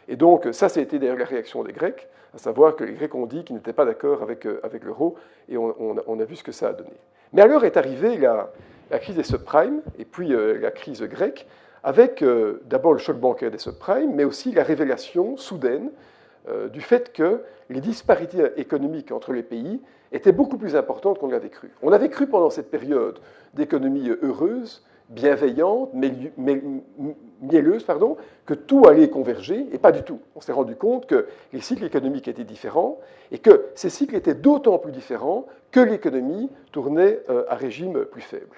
Et donc, ça a été d'ailleurs la réaction des Grecs, à savoir que les Grecs ont dit qu'ils n'étaient pas d'accord avec l'euro, et on a vu ce que ça a donné. Mais alors est arrivée la crise des subprimes, et puis la crise grecque, avec d'abord le choc bancaire des subprimes, mais aussi la révélation soudaine du fait que les disparités économiques entre les pays étaient beaucoup plus importantes qu'on l'avait cru. On avait cru pendant cette période d'économie heureuse, bienveillante, mielleuse, que tout allait converger, et pas du tout. On s'est rendu compte que les cycles économiques étaient différents, et que ces cycles étaient d'autant plus différents que l'économie tournait à régime plus faible.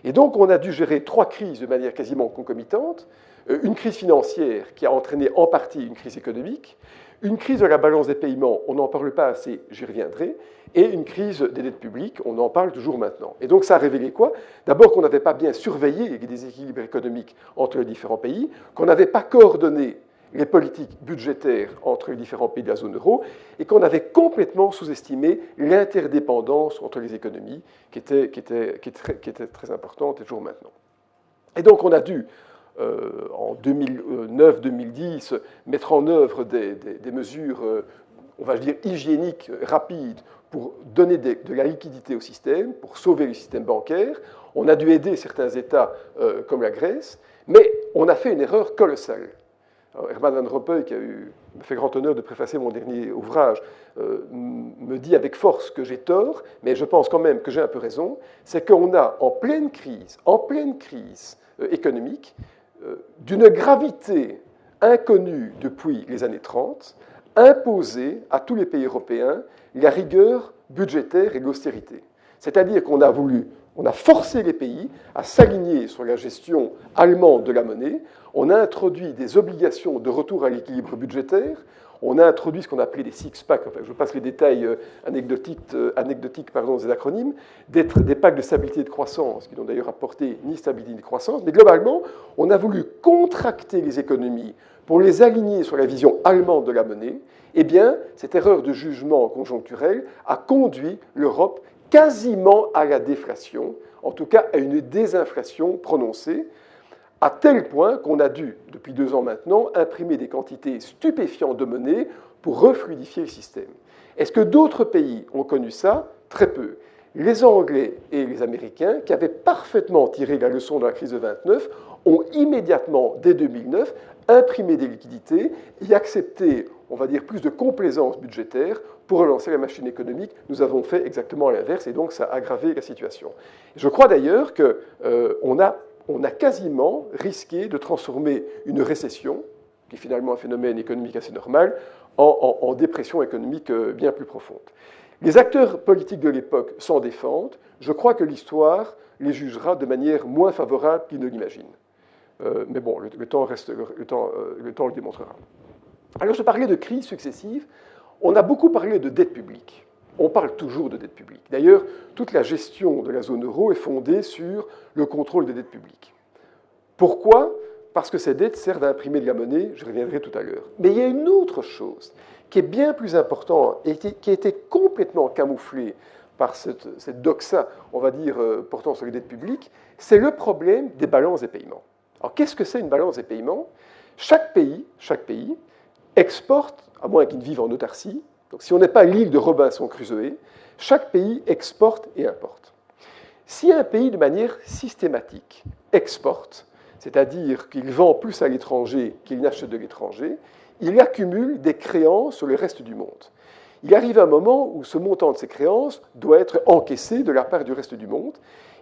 Et donc, on a dû gérer 3 crises de manière quasiment concomitante. Une crise financière qui a entraîné en partie une crise économique, une crise de la balance des paiements, on n'en parle pas assez, j'y reviendrai, et une crise des dettes publiques, on en parle toujours maintenant. Et donc ça a révélé quoi? D'abord qu'on n'avait pas bien surveillé les déséquilibres économiques entre les différents pays, qu'on n'avait pas coordonné les politiques budgétaires entre les différents pays de la zone euro, et qu'on avait complètement sous-estimé l'interdépendance entre les économies, qui était très importante et toujours maintenant. Et donc on a dû, en 2009-2010, mettre en œuvre des mesures, on va dire, hygiéniques, rapides, pour donner de la liquidité au système, pour sauver le système bancaire. On a dû aider certains États, comme la Grèce, mais on a fait une erreur colossale. Alors, Herman Van Rompuy, qui me fait grand honneur de préfacer mon dernier ouvrage, me dit avec force que j'ai tort, mais je pense quand même que j'ai un peu raison, c'est qu'on a en pleine crise économique, d'une gravité inconnue depuis les années 30, imposé à tous les pays européens la rigueur budgétaire et l'austérité. C'est-à-dire qu'on a forcé les pays à s'aligner sur la gestion allemande de la monnaie, on a introduit des obligations de retour à l'équilibre budgétaire, on a introduit ce qu'on appelait des six-packs, enfin, je passe les détails anecdotiques des acronymes, des packs de stabilité et de croissance, qui n'ont d'ailleurs apporté ni stabilité ni croissance, mais globalement, on a voulu contracter les économies pour les aligner sur la vision allemande de la monnaie. Eh bien, cette erreur de jugement conjoncturel a conduit l'Europe quasiment à la déflation, en tout cas à une désinflation prononcée, à tel point qu'on a dû, depuis 2 ans maintenant, imprimer des quantités stupéfiantes de monnaie pour refluidifier le système. Est-ce que d'autres pays ont connu ça? Très peu. Les Anglais et les Américains, qui avaient parfaitement tiré la leçon de la crise de 29, ont immédiatement, dès 2009, imprimé des liquidités et accepté, on va dire, plus de complaisance budgétaire pour relancer la machine économique. Nous avons fait exactement l'inverse, et donc ça a aggravé la situation. Je crois d'ailleurs qu'on a quasiment risqué de transformer une récession, qui est finalement un phénomène économique assez normal, en dépression économique bien plus profonde. Les acteurs politiques de l'époque s'en défendent. Je crois que l'histoire les jugera de manière moins favorable qu'ils ne l'imaginent. Mais bon, le temps le démontrera. Alors, je parlais de crises successives. On a beaucoup parlé de dette publique. On parle toujours de dette publique. D'ailleurs, toute la gestion de la zone euro est fondée sur le contrôle des dettes publiques. Pourquoi? Parce que ces dettes servent à imprimer de la monnaie, je reviendrai tout à l'heure. Mais il y a une autre chose qui est bien plus importante et qui a été complètement camouflée par cette doxa, on va dire, portant sur les dettes publiques, c'est le problème des balances des paiements. Alors, qu'est-ce que c'est une balance des paiements? Chaque pays exporte, à moins qu'il ne vive en autarcie, donc si on n'est pas l'île de Robinson Crusoe, chaque pays exporte et importe. Si un pays, de manière systématique, exporte, c'est-à-dire qu'il vend plus à l'étranger qu'il n'achète de l'étranger, il accumule des créances sur le reste du monde. Il arrive un moment où ce montant de ces créances doit être encaissé de la part du reste du monde.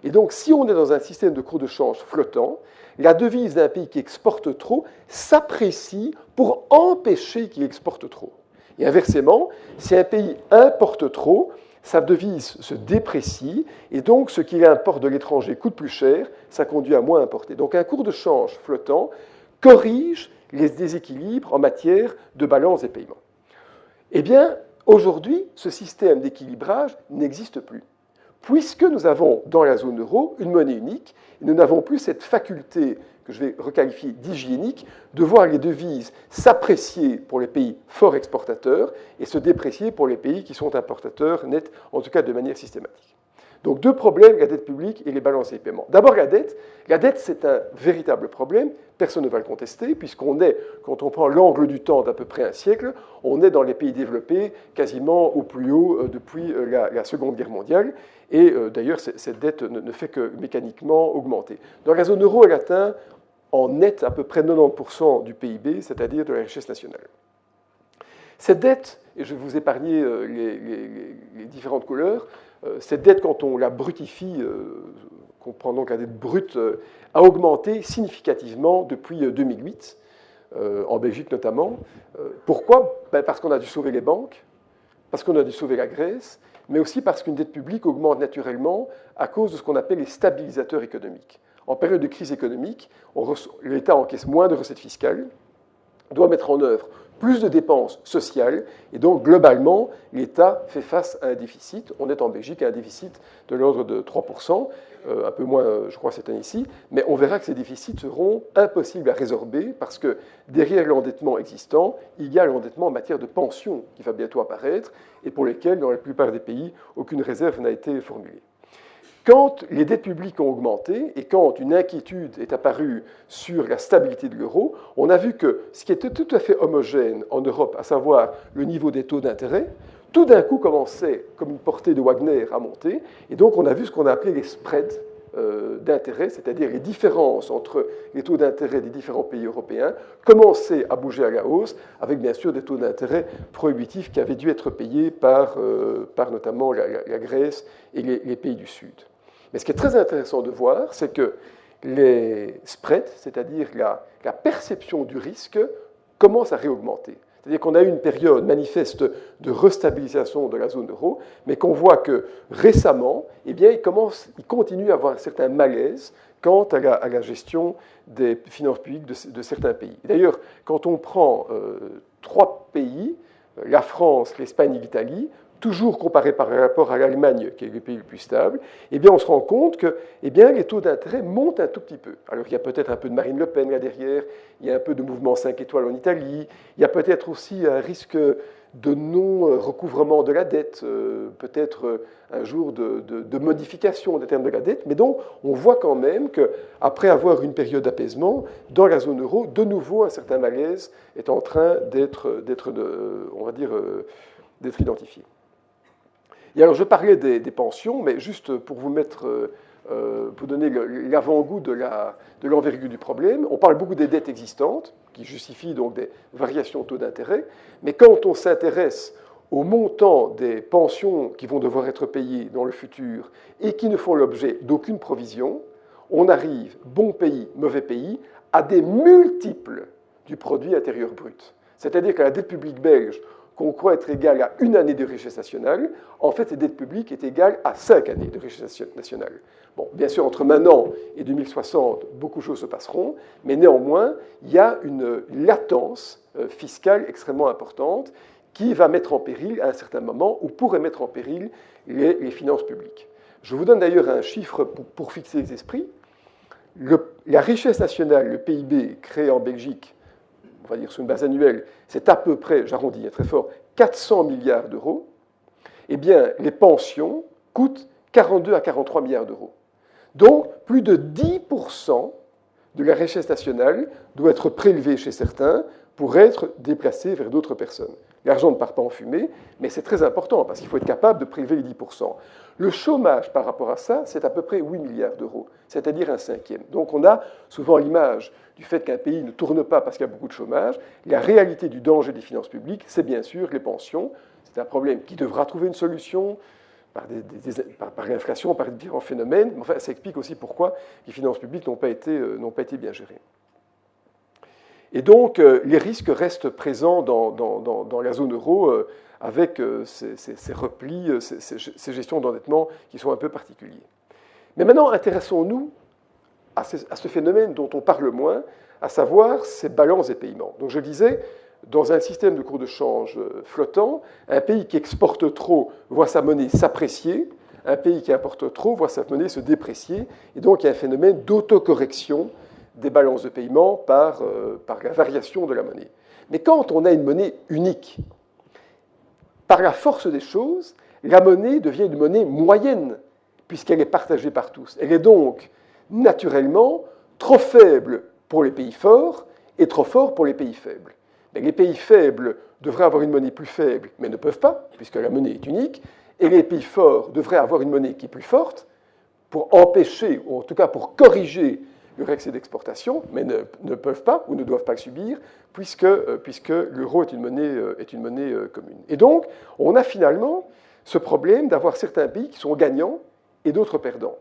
Et donc, si on est dans un système de cours de change flottant, la devise d'un pays qui exporte trop s'apprécie pour empêcher qu'il exporte trop. Et inversement, si un pays importe trop, sa devise se déprécie, et donc ce qu'il importe de l'étranger coûte plus cher, ça conduit à moins importer. Donc un cours de change flottant corrige les déséquilibres en matière de balance des paiements. Eh bien, aujourd'hui, ce système d'équilibrage n'existe plus, puisque nous avons dans la zone euro une monnaie unique, et nous n'avons plus cette faculté que je vais requalifier d'hygiénique, de voir les devises s'apprécier pour les pays forts exportateurs et se déprécier pour les pays qui sont importateurs nets, en tout cas de manière systématique. Donc deux problèmes, la dette publique et les balances des paiements. D'abord la dette. La dette, c'est un véritable problème, personne ne va le contester, puisqu'on est, quand on prend l'angle du temps d'à peu près un siècle, on est dans les pays développés quasiment au plus haut depuis la Seconde Guerre mondiale, et d'ailleurs cette dette ne fait que mécaniquement augmenter. Dans la zone euro, elle atteint en net à peu près 90% du PIB, c'est-à-dire de la richesse nationale. Cette dette, et je vais vous épargner les différentes couleurs, cette dette, quand on la brutifie, qu'on prend donc la dette brute, a augmenté significativement depuis 2008, en Belgique notamment. Pourquoi ? Parce qu'on a dû sauver les banques, parce qu'on a dû sauver la Grèce, mais aussi parce qu'une dette publique augmente naturellement à cause de ce qu'on appelle les stabilisateurs économiques. En période de crise économique, l'État encaisse moins de recettes fiscales, doit mettre en œuvre plus de dépenses sociales, et donc globalement, l'État fait face à un déficit. On est en Belgique à un déficit de l'ordre de 3%, un peu moins, je crois, cette année-ci, mais on verra que ces déficits seront impossibles à résorber parce que derrière l'endettement existant, il y a l'endettement en matière de pension qui va bientôt apparaître et pour lesquels, dans la plupart des pays, aucune réserve n'a été formulée. Quand les dettes publiques ont augmenté et quand une inquiétude est apparue sur la stabilité de l'euro, on a vu que ce qui était tout à fait homogène en Europe, à savoir le niveau des taux d'intérêt, tout d'un coup commençait, comme une portée de Wagner, à monter. Et donc on a vu ce qu'on a appelé les spreads d'intérêt, c'est-à-dire les différences entre les taux d'intérêt des différents pays européens, commencer à bouger à la hausse, avec bien sûr des taux d'intérêt prohibitifs qui avaient dû être payés par notamment la Grèce et les pays du Sud. Mais ce qui est très intéressant de voir, c'est que les spreads, c'est-à-dire la perception du risque, commencent à réaugmenter. C'est-à-dire qu'on a eu une période manifeste de restabilisation de la zone euro, mais qu'on voit que récemment, eh bien, il continue à avoir un certain malaise quant à la gestion des finances publiques de certains pays. D'ailleurs, quand on prend trois pays, la France, l'Espagne et l'Italie, toujours comparé par rapport à l'Allemagne, qui est le pays le plus stable, eh bien, on se rend compte que les taux d'intérêt montent un tout petit peu. Alors, il y a peut-être un peu de Marine Le Pen là derrière, il y a un peu de mouvement 5 étoiles en Italie, il y a peut-être aussi un risque de non-recouvrement de la dette, peut-être un jour de modification des termes de la dette, mais donc on voit quand même qu'après avoir une période d'apaisement, dans la zone euro, de nouveau, un certain malaise est en train d'être identifié. Et alors, je parlais des pensions, mais juste pour vous pour donner l'avant-goût de l'envergure du problème, on parle beaucoup des dettes existantes, qui justifient donc des variations de taux d'intérêt, mais quand on s'intéresse au montant des pensions qui vont devoir être payées dans le futur et qui ne font l'objet d'aucune provision, on arrive, bon pays, mauvais pays, à des multiples du produit intérieur brut. C'est-à-dire que la dette publique belge, qu'on croit être égale à une année de richesse nationale, en fait, cette dette publique est égale à 5 années de richesse nationale. Bon, bien sûr, entre maintenant et 2060, beaucoup de choses se passeront, mais néanmoins, il y a une latence fiscale extrêmement importante qui va mettre en péril, à un certain moment, ou pourrait mettre en péril les finances publiques. Je vous donne d'ailleurs un chiffre pour fixer les esprits. La richesse nationale, le PIB créé en Belgique, on va dire sur une base annuelle, c'est à peu près, j'arrondis très fort, 400 milliards d'euros, eh bien, les pensions coûtent 42 à 43 milliards d'euros. Donc, plus de 10% de la richesse nationale doit être prélevé chez certains pour être déplacé vers d'autres personnes. L'argent ne part pas en fumée, mais c'est très important parce qu'il faut être capable de prélever les 10%. Le chômage par rapport à ça, c'est à peu près 8 milliards d'euros, c'est-à-dire un cinquième. Donc on a souvent l'image du fait qu'un pays ne tourne pas parce qu'il y a beaucoup de chômage. La réalité du danger des finances publiques, c'est bien sûr les pensions. C'est un problème qui devra trouver une solution. par l'inflation, par différents phénomènes. Enfin, ça explique aussi pourquoi les finances publiques n'ont pas été bien gérées. Et donc, les risques restent présents dans la zone euro avec ces replis, ces gestions d'endettement qui sont un peu particuliers. Mais maintenant, intéressons-nous à ce phénomène dont on parle moins, à savoir ces balances des paiements. Donc, je disais, dans un système de cours de change flottant, un pays qui exporte trop voit sa monnaie s'apprécier, un pays qui importe trop voit sa monnaie se déprécier, et donc il y a un phénomène d'autocorrection des balances de paiement par la variation de la monnaie. Mais quand on a une monnaie unique, par la force des choses, la monnaie devient une monnaie moyenne, puisqu'elle est partagée par tous. Elle est donc naturellement trop faible pour les pays forts et trop fort pour les pays faibles. Mais les pays faibles devraient avoir une monnaie plus faible, mais ne peuvent pas, puisque la monnaie est unique, et les pays forts devraient avoir une monnaie qui est plus forte pour empêcher, ou en tout cas pour corriger leur excès d'exportation, mais ne peuvent pas ou ne doivent pas le subir, puisque l'euro est une monnaie commune. Et donc, on a finalement ce problème d'avoir certains pays qui sont gagnants et d'autres perdants.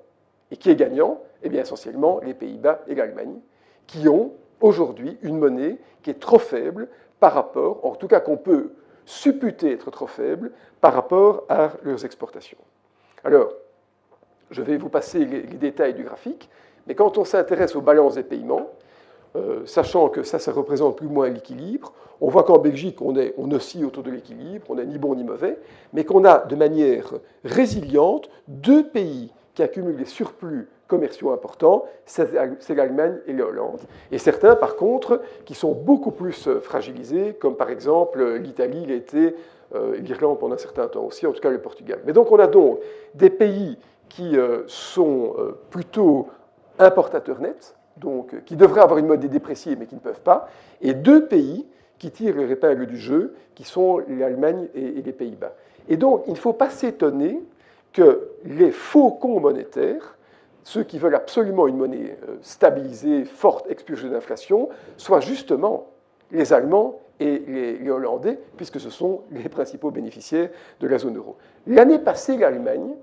Et qui est gagnant? Eh bien, essentiellement, les Pays-Bas et l'Allemagne, qui ont aujourd'hui une monnaie qui est trop faible par rapport, en tout cas qu'on peut supputer être trop faible par rapport à leurs exportations. Alors, je vais vous passer les détails du graphique, mais quand on s'intéresse aux balances des paiements, sachant que ça représente plus ou moins l'équilibre, on voit qu'en Belgique, on oscille autour de l'équilibre, on n'est ni bon ni mauvais, mais qu'on a de manière résiliente deux pays qui accumulent des surplus commerciaux importants, c'est l'Allemagne et la Hollande. Et certains, par contre, qui sont beaucoup plus fragilisés, comme par exemple l'Italie, l'Irlande pendant un certain temps aussi, en tout cas le Portugal. Mais donc on a donc des pays qui sont plutôt importateurs nets, donc qui devraient avoir une monnaie dépréciée mais qui ne peuvent pas, et deux pays qui tirent leur épingle du jeu, qui sont l'Allemagne et les Pays-Bas. Et donc il ne faut pas s'étonner que les faucons monétaires, ceux qui veulent absolument une monnaie stabilisée, forte, expurgée d'inflation, soient justement les Allemands et les Hollandais, puisque ce sont les principaux bénéficiaires de la zone euro. L'année passée, l'Allemagne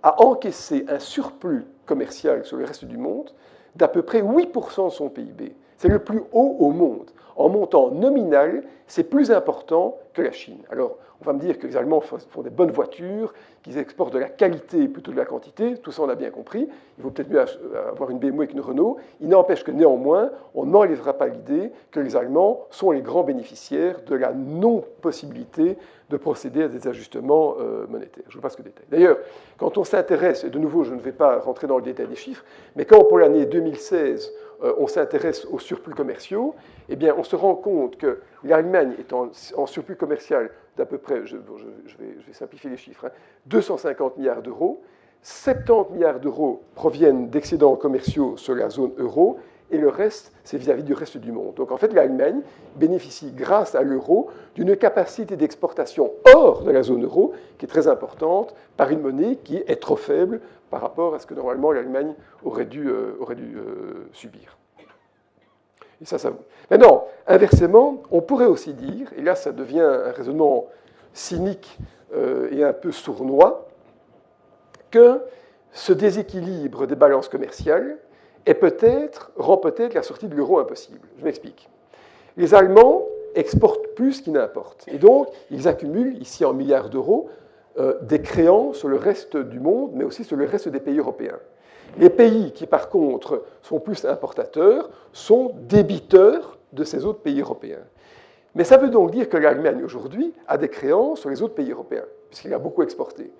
a encaissé un surplus commercial sur le reste du monde d'à peu près 8% de son PIB. C'est le plus haut au monde. En montant nominal, c'est plus important que la Chine. Alors, on va me dire que les Allemands font des bonnes voitures, qu'ils exportent de la qualité plutôt que de la quantité. Tout ça, on a bien compris. Il vaut peut-être mieux avoir une BMW qu'une Renault. Il n'empêche que néanmoins, on n'enlèvera pas l'idée que les Allemands sont les grands bénéficiaires de la non-possibilité de procéder à des ajustements monétaires. Je vous passe le détail. D'ailleurs, quand on s'intéresse, et de nouveau, je ne vais pas rentrer dans le détail des chiffres, mais quand pour l'année 2016, on s'intéresse aux surplus commerciaux, eh bien, on se rend compte que l'Allemagne est en surplus commercial d'à peu près, je vais simplifier les chiffres, 250 milliards d'euros, 70 milliards d'euros proviennent d'excédents commerciaux sur la zone euro, et le reste, c'est vis-à-vis du reste du monde. Donc en fait, l'Allemagne bénéficie, grâce à l'euro, d'une capacité d'exportation hors de la zone euro, qui est très importante, par une monnaie qui est trop faible par rapport à ce que normalement l'Allemagne aurait dû subir. Et ça. Maintenant, inversement, on pourrait aussi dire, et là ça devient un raisonnement cynique et un peu sournois, que ce déséquilibre des balances commerciales rend peut-être la sortie de l'euro impossible. Je m'explique. Les Allemands exportent plus qu'ils n'importent. Et donc, ils accumulent, ici en milliards d'euros, des créances sur le reste du monde, mais aussi sur le reste des pays européens. Les pays qui, par contre, sont plus importateurs sont débiteurs de ces autres pays européens. Mais ça veut donc dire que l'Allemagne, aujourd'hui, a des créances sur les autres pays européens, puisqu'il a beaucoup exporté.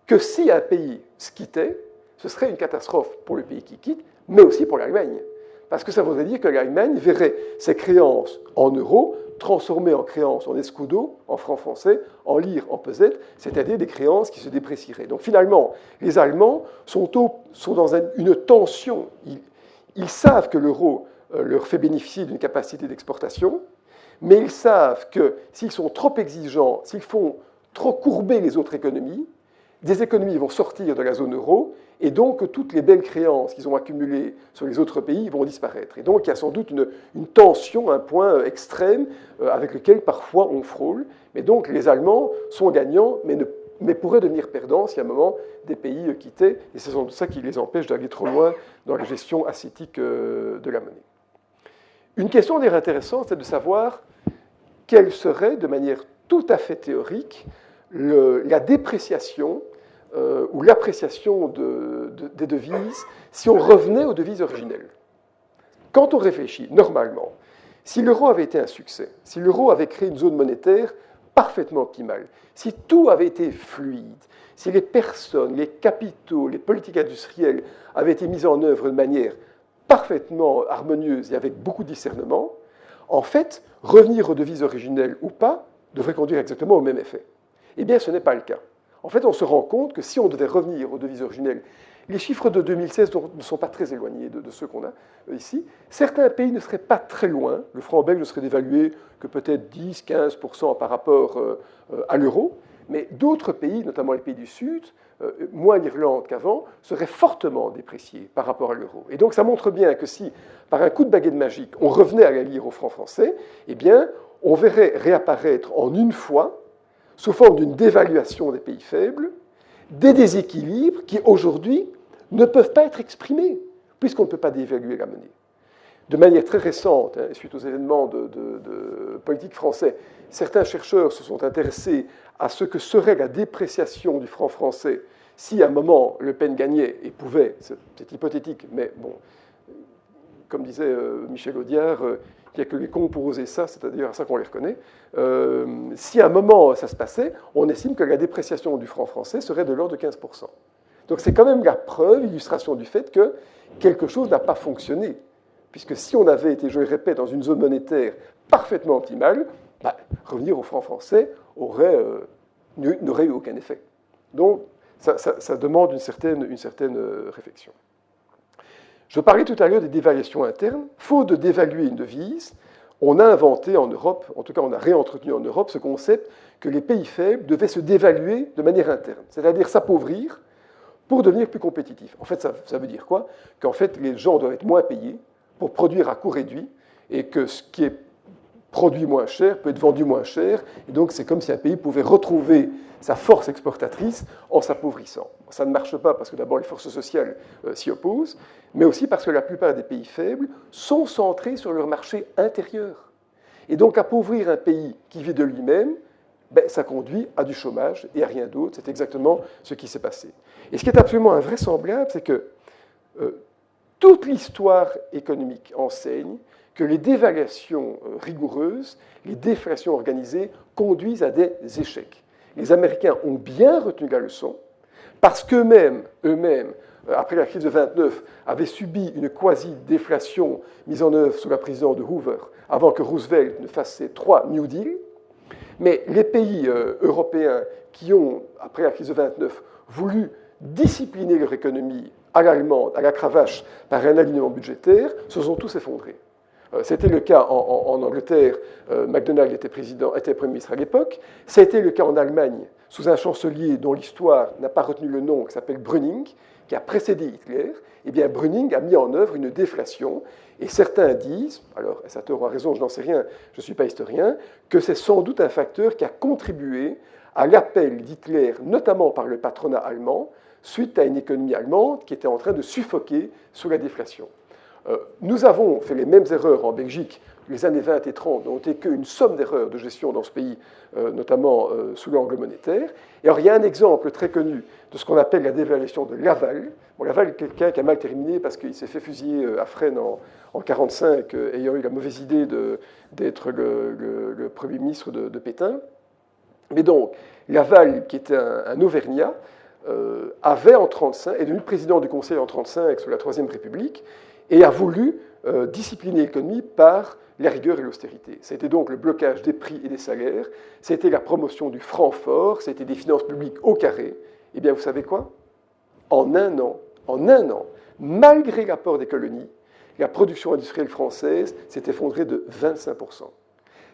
Que si un pays se quittait, ce serait une catastrophe pour le pays qui quitte, mais aussi pour l'Allemagne. Parce que ça voudrait dire que l'Allemagne verrait ses créances en euros transformées en créances en escudo, en francs français, en lire, en pesette, c'est-à-dire des créances qui se déprécieraient. Donc finalement, les Allemands sont dans une tension. Ils savent que l'euro leur fait bénéficier d'une capacité d'exportation, mais ils savent que s'ils sont trop exigeants, s'ils font trop courber les autres économies, des économies vont sortir de la zone euro, et donc toutes les belles créances qu'ils ont accumulées sur les autres pays vont disparaître. Et donc il y a sans doute une tension, un point extrême avec lequel parfois on frôle. Mais donc les Allemands sont gagnants, mais mais pourraient devenir perdants si à un moment des pays quittaient, et c'est sans doute ça qui les empêche d'aller trop loin dans la gestion ascétique de la monnaie. Une question d'ailleurs intéressante, c'est de savoir quelle serait, de manière tout à fait théorique, la dépréciation ou l'appréciation des devises si on revenait aux devises originelles. Quand on réfléchit, normalement, si l'euro avait été un succès, si l'euro avait créé une zone monétaire parfaitement optimale, si tout avait été fluide, si les personnes, les capitaux, les politiques industrielles avaient été mises en œuvre de manière parfaitement harmonieuse et avec beaucoup de discernement, en fait, revenir aux devises originelles ou pas devrait conduire exactement au même effet. Eh bien, ce n'est pas le cas. En fait, on se rend compte que si on devait revenir aux devises originelles, les chiffres de 2016 ne sont pas très éloignés de ceux qu'on a ici. Certains pays ne seraient pas très loin. Le franc belge ne serait dévalué que peut-être 10-15% par rapport à l'euro. Mais d'autres pays, notamment les pays du Sud, moins l'Irlande qu'avant, seraient fortement dépréciés par rapport à l'euro. Et donc ça montre bien que si, par un coup de baguette magique, on revenait à la lire au franc français, eh bien, on verrait réapparaître en une fois, sous forme d'une dévaluation des pays faibles, des déséquilibres qui, aujourd'hui, ne peuvent pas être exprimés, puisqu'on ne peut pas dévaluer la monnaie. De manière très récente, suite aux événements de politique français, certains chercheurs se sont intéressés à ce que serait la dépréciation du franc français si, à un moment, Le Pen gagnait et pouvait, c'est hypothétique, mais bon, comme disait Michel Audiard, il n'y a que les cons pour oser ça, c'est-à-dire à ça qu'on les reconnaît. Si à un moment ça se passait, on estime que la dépréciation du franc français serait de l'ordre de 15%. Donc c'est quand même la preuve, l'illustration du fait que quelque chose n'a pas fonctionné. Puisque si on avait été, je le répète, dans une zone monétaire parfaitement optimale, revenir au franc français n'aurait eu aucun effet. Donc ça demande une certaine réflexion. Je parlais tout à l'heure des dévaluations internes. Faute de dévaluer une devise, on a inventé en Europe, en tout cas on a réentretenu en Europe ce concept que les pays faibles devaient se dévaluer de manière interne, c'est-à-dire s'appauvrir pour devenir plus compétitifs. En fait, ça veut dire quoi? Qu'en fait, les gens doivent être moins payés pour produire à coût réduit et que ce qui est produit moins cher peut être vendu moins cher. Et donc, c'est comme si un pays pouvait retrouver sa force exportatrice en s'appauvrissant. Ça ne marche pas parce que d'abord les forces sociales s'y opposent, mais aussi parce que la plupart des pays faibles sont centrés sur leur marché intérieur. Et donc, appauvrir un pays qui vit de lui-même, ça conduit à du chômage et à rien d'autre. C'est exactement ce qui s'est passé. Et ce qui est absolument invraisemblable, c'est que toute l'histoire économique enseigne que les dévaluations rigoureuses, les déflations organisées conduisent à des échecs. Les Américains ont bien retenu la leçon parce qu'eux-mêmes, après la crise de 1929, avaient subi une quasi-déflation mise en œuvre sous la présidence de Hoover avant que Roosevelt ne fasse ses 3 New Deal. Mais les pays européens qui ont, après la crise de 1929, voulu discipliner leur économie à l'allemande, à la cravache, par un alignement budgétaire, se sont tous effondrés. C'était le cas en Angleterre, MacDonald était Premier ministre à l'époque. Ça a été le cas en Allemagne, sous un chancelier dont l'histoire n'a pas retenu le nom, qui s'appelle Brüning, qui a précédé Hitler. Eh bien, Brüning a mis en œuvre une déflation. Et certains disent, alors ça aura raison, je n'en sais rien, je ne suis pas historien, que c'est sans doute un facteur qui a contribué à l'appel d'Hitler, notamment par le patronat allemand, suite à une économie allemande qui était en train de suffoquer sous la déflation. Nous avons fait les mêmes erreurs en Belgique. Les années 20 et 30 n'ont été qu'une somme d'erreurs de gestion dans ce pays, notamment sous l'angle monétaire. Et alors, il y a un exemple très connu de ce qu'on appelle la dévaluation de Laval. Bon, Laval est quelqu'un qui a mal terminé parce qu'il s'est fait fusiller à Fresnes en 1945, ayant eu la mauvaise idée d'être le Premier ministre de Pétain. Mais donc, Laval, qui était un Auvergnat, avait en 1935, est devenu président du Conseil en 1935 sous la Troisième République, et a voulu discipliner l'économie par la rigueur et l'austérité. C'était donc le blocage des prix et des salaires, c'était la promotion du franc fort, c'était des finances publiques au carré. Eh bien, vous savez quoi? En un an, malgré l'apport des colonies, la production industrielle française s'est effondrée de 25%.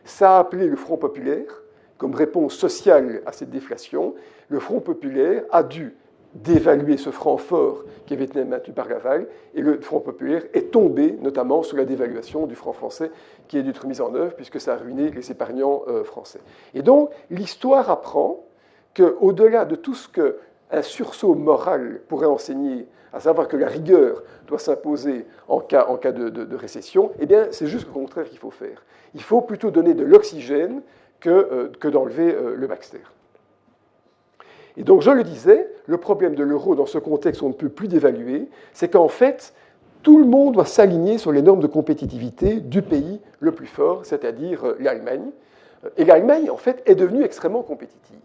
Ça a appelé le Front populaire comme réponse sociale à cette déflation. Le Front populaire a dû d'évaluer ce franc fort qui avait été maintenu par Laval, et le Front populaire est tombé notamment sous la dévaluation du franc français qui est dû être mise en œuvre, puisque ça a ruiné les épargnants français. Et donc, l'histoire apprend qu'au-delà de tout ce qu'un sursaut moral pourrait enseigner, à savoir que la rigueur doit s'imposer en cas de récession, eh bien, c'est juste le contraire qu'il faut faire. Il faut plutôt donner de l'oxygène que d'enlever le Baxter. Et donc, je le disais, le problème de l'euro dans ce contexte où on ne peut plus dévaluer, c'est qu'en fait, tout le monde doit s'aligner sur les normes de compétitivité du pays le plus fort, c'est-à-dire l'Allemagne. Et l'Allemagne, en fait, est devenue extrêmement compétitive.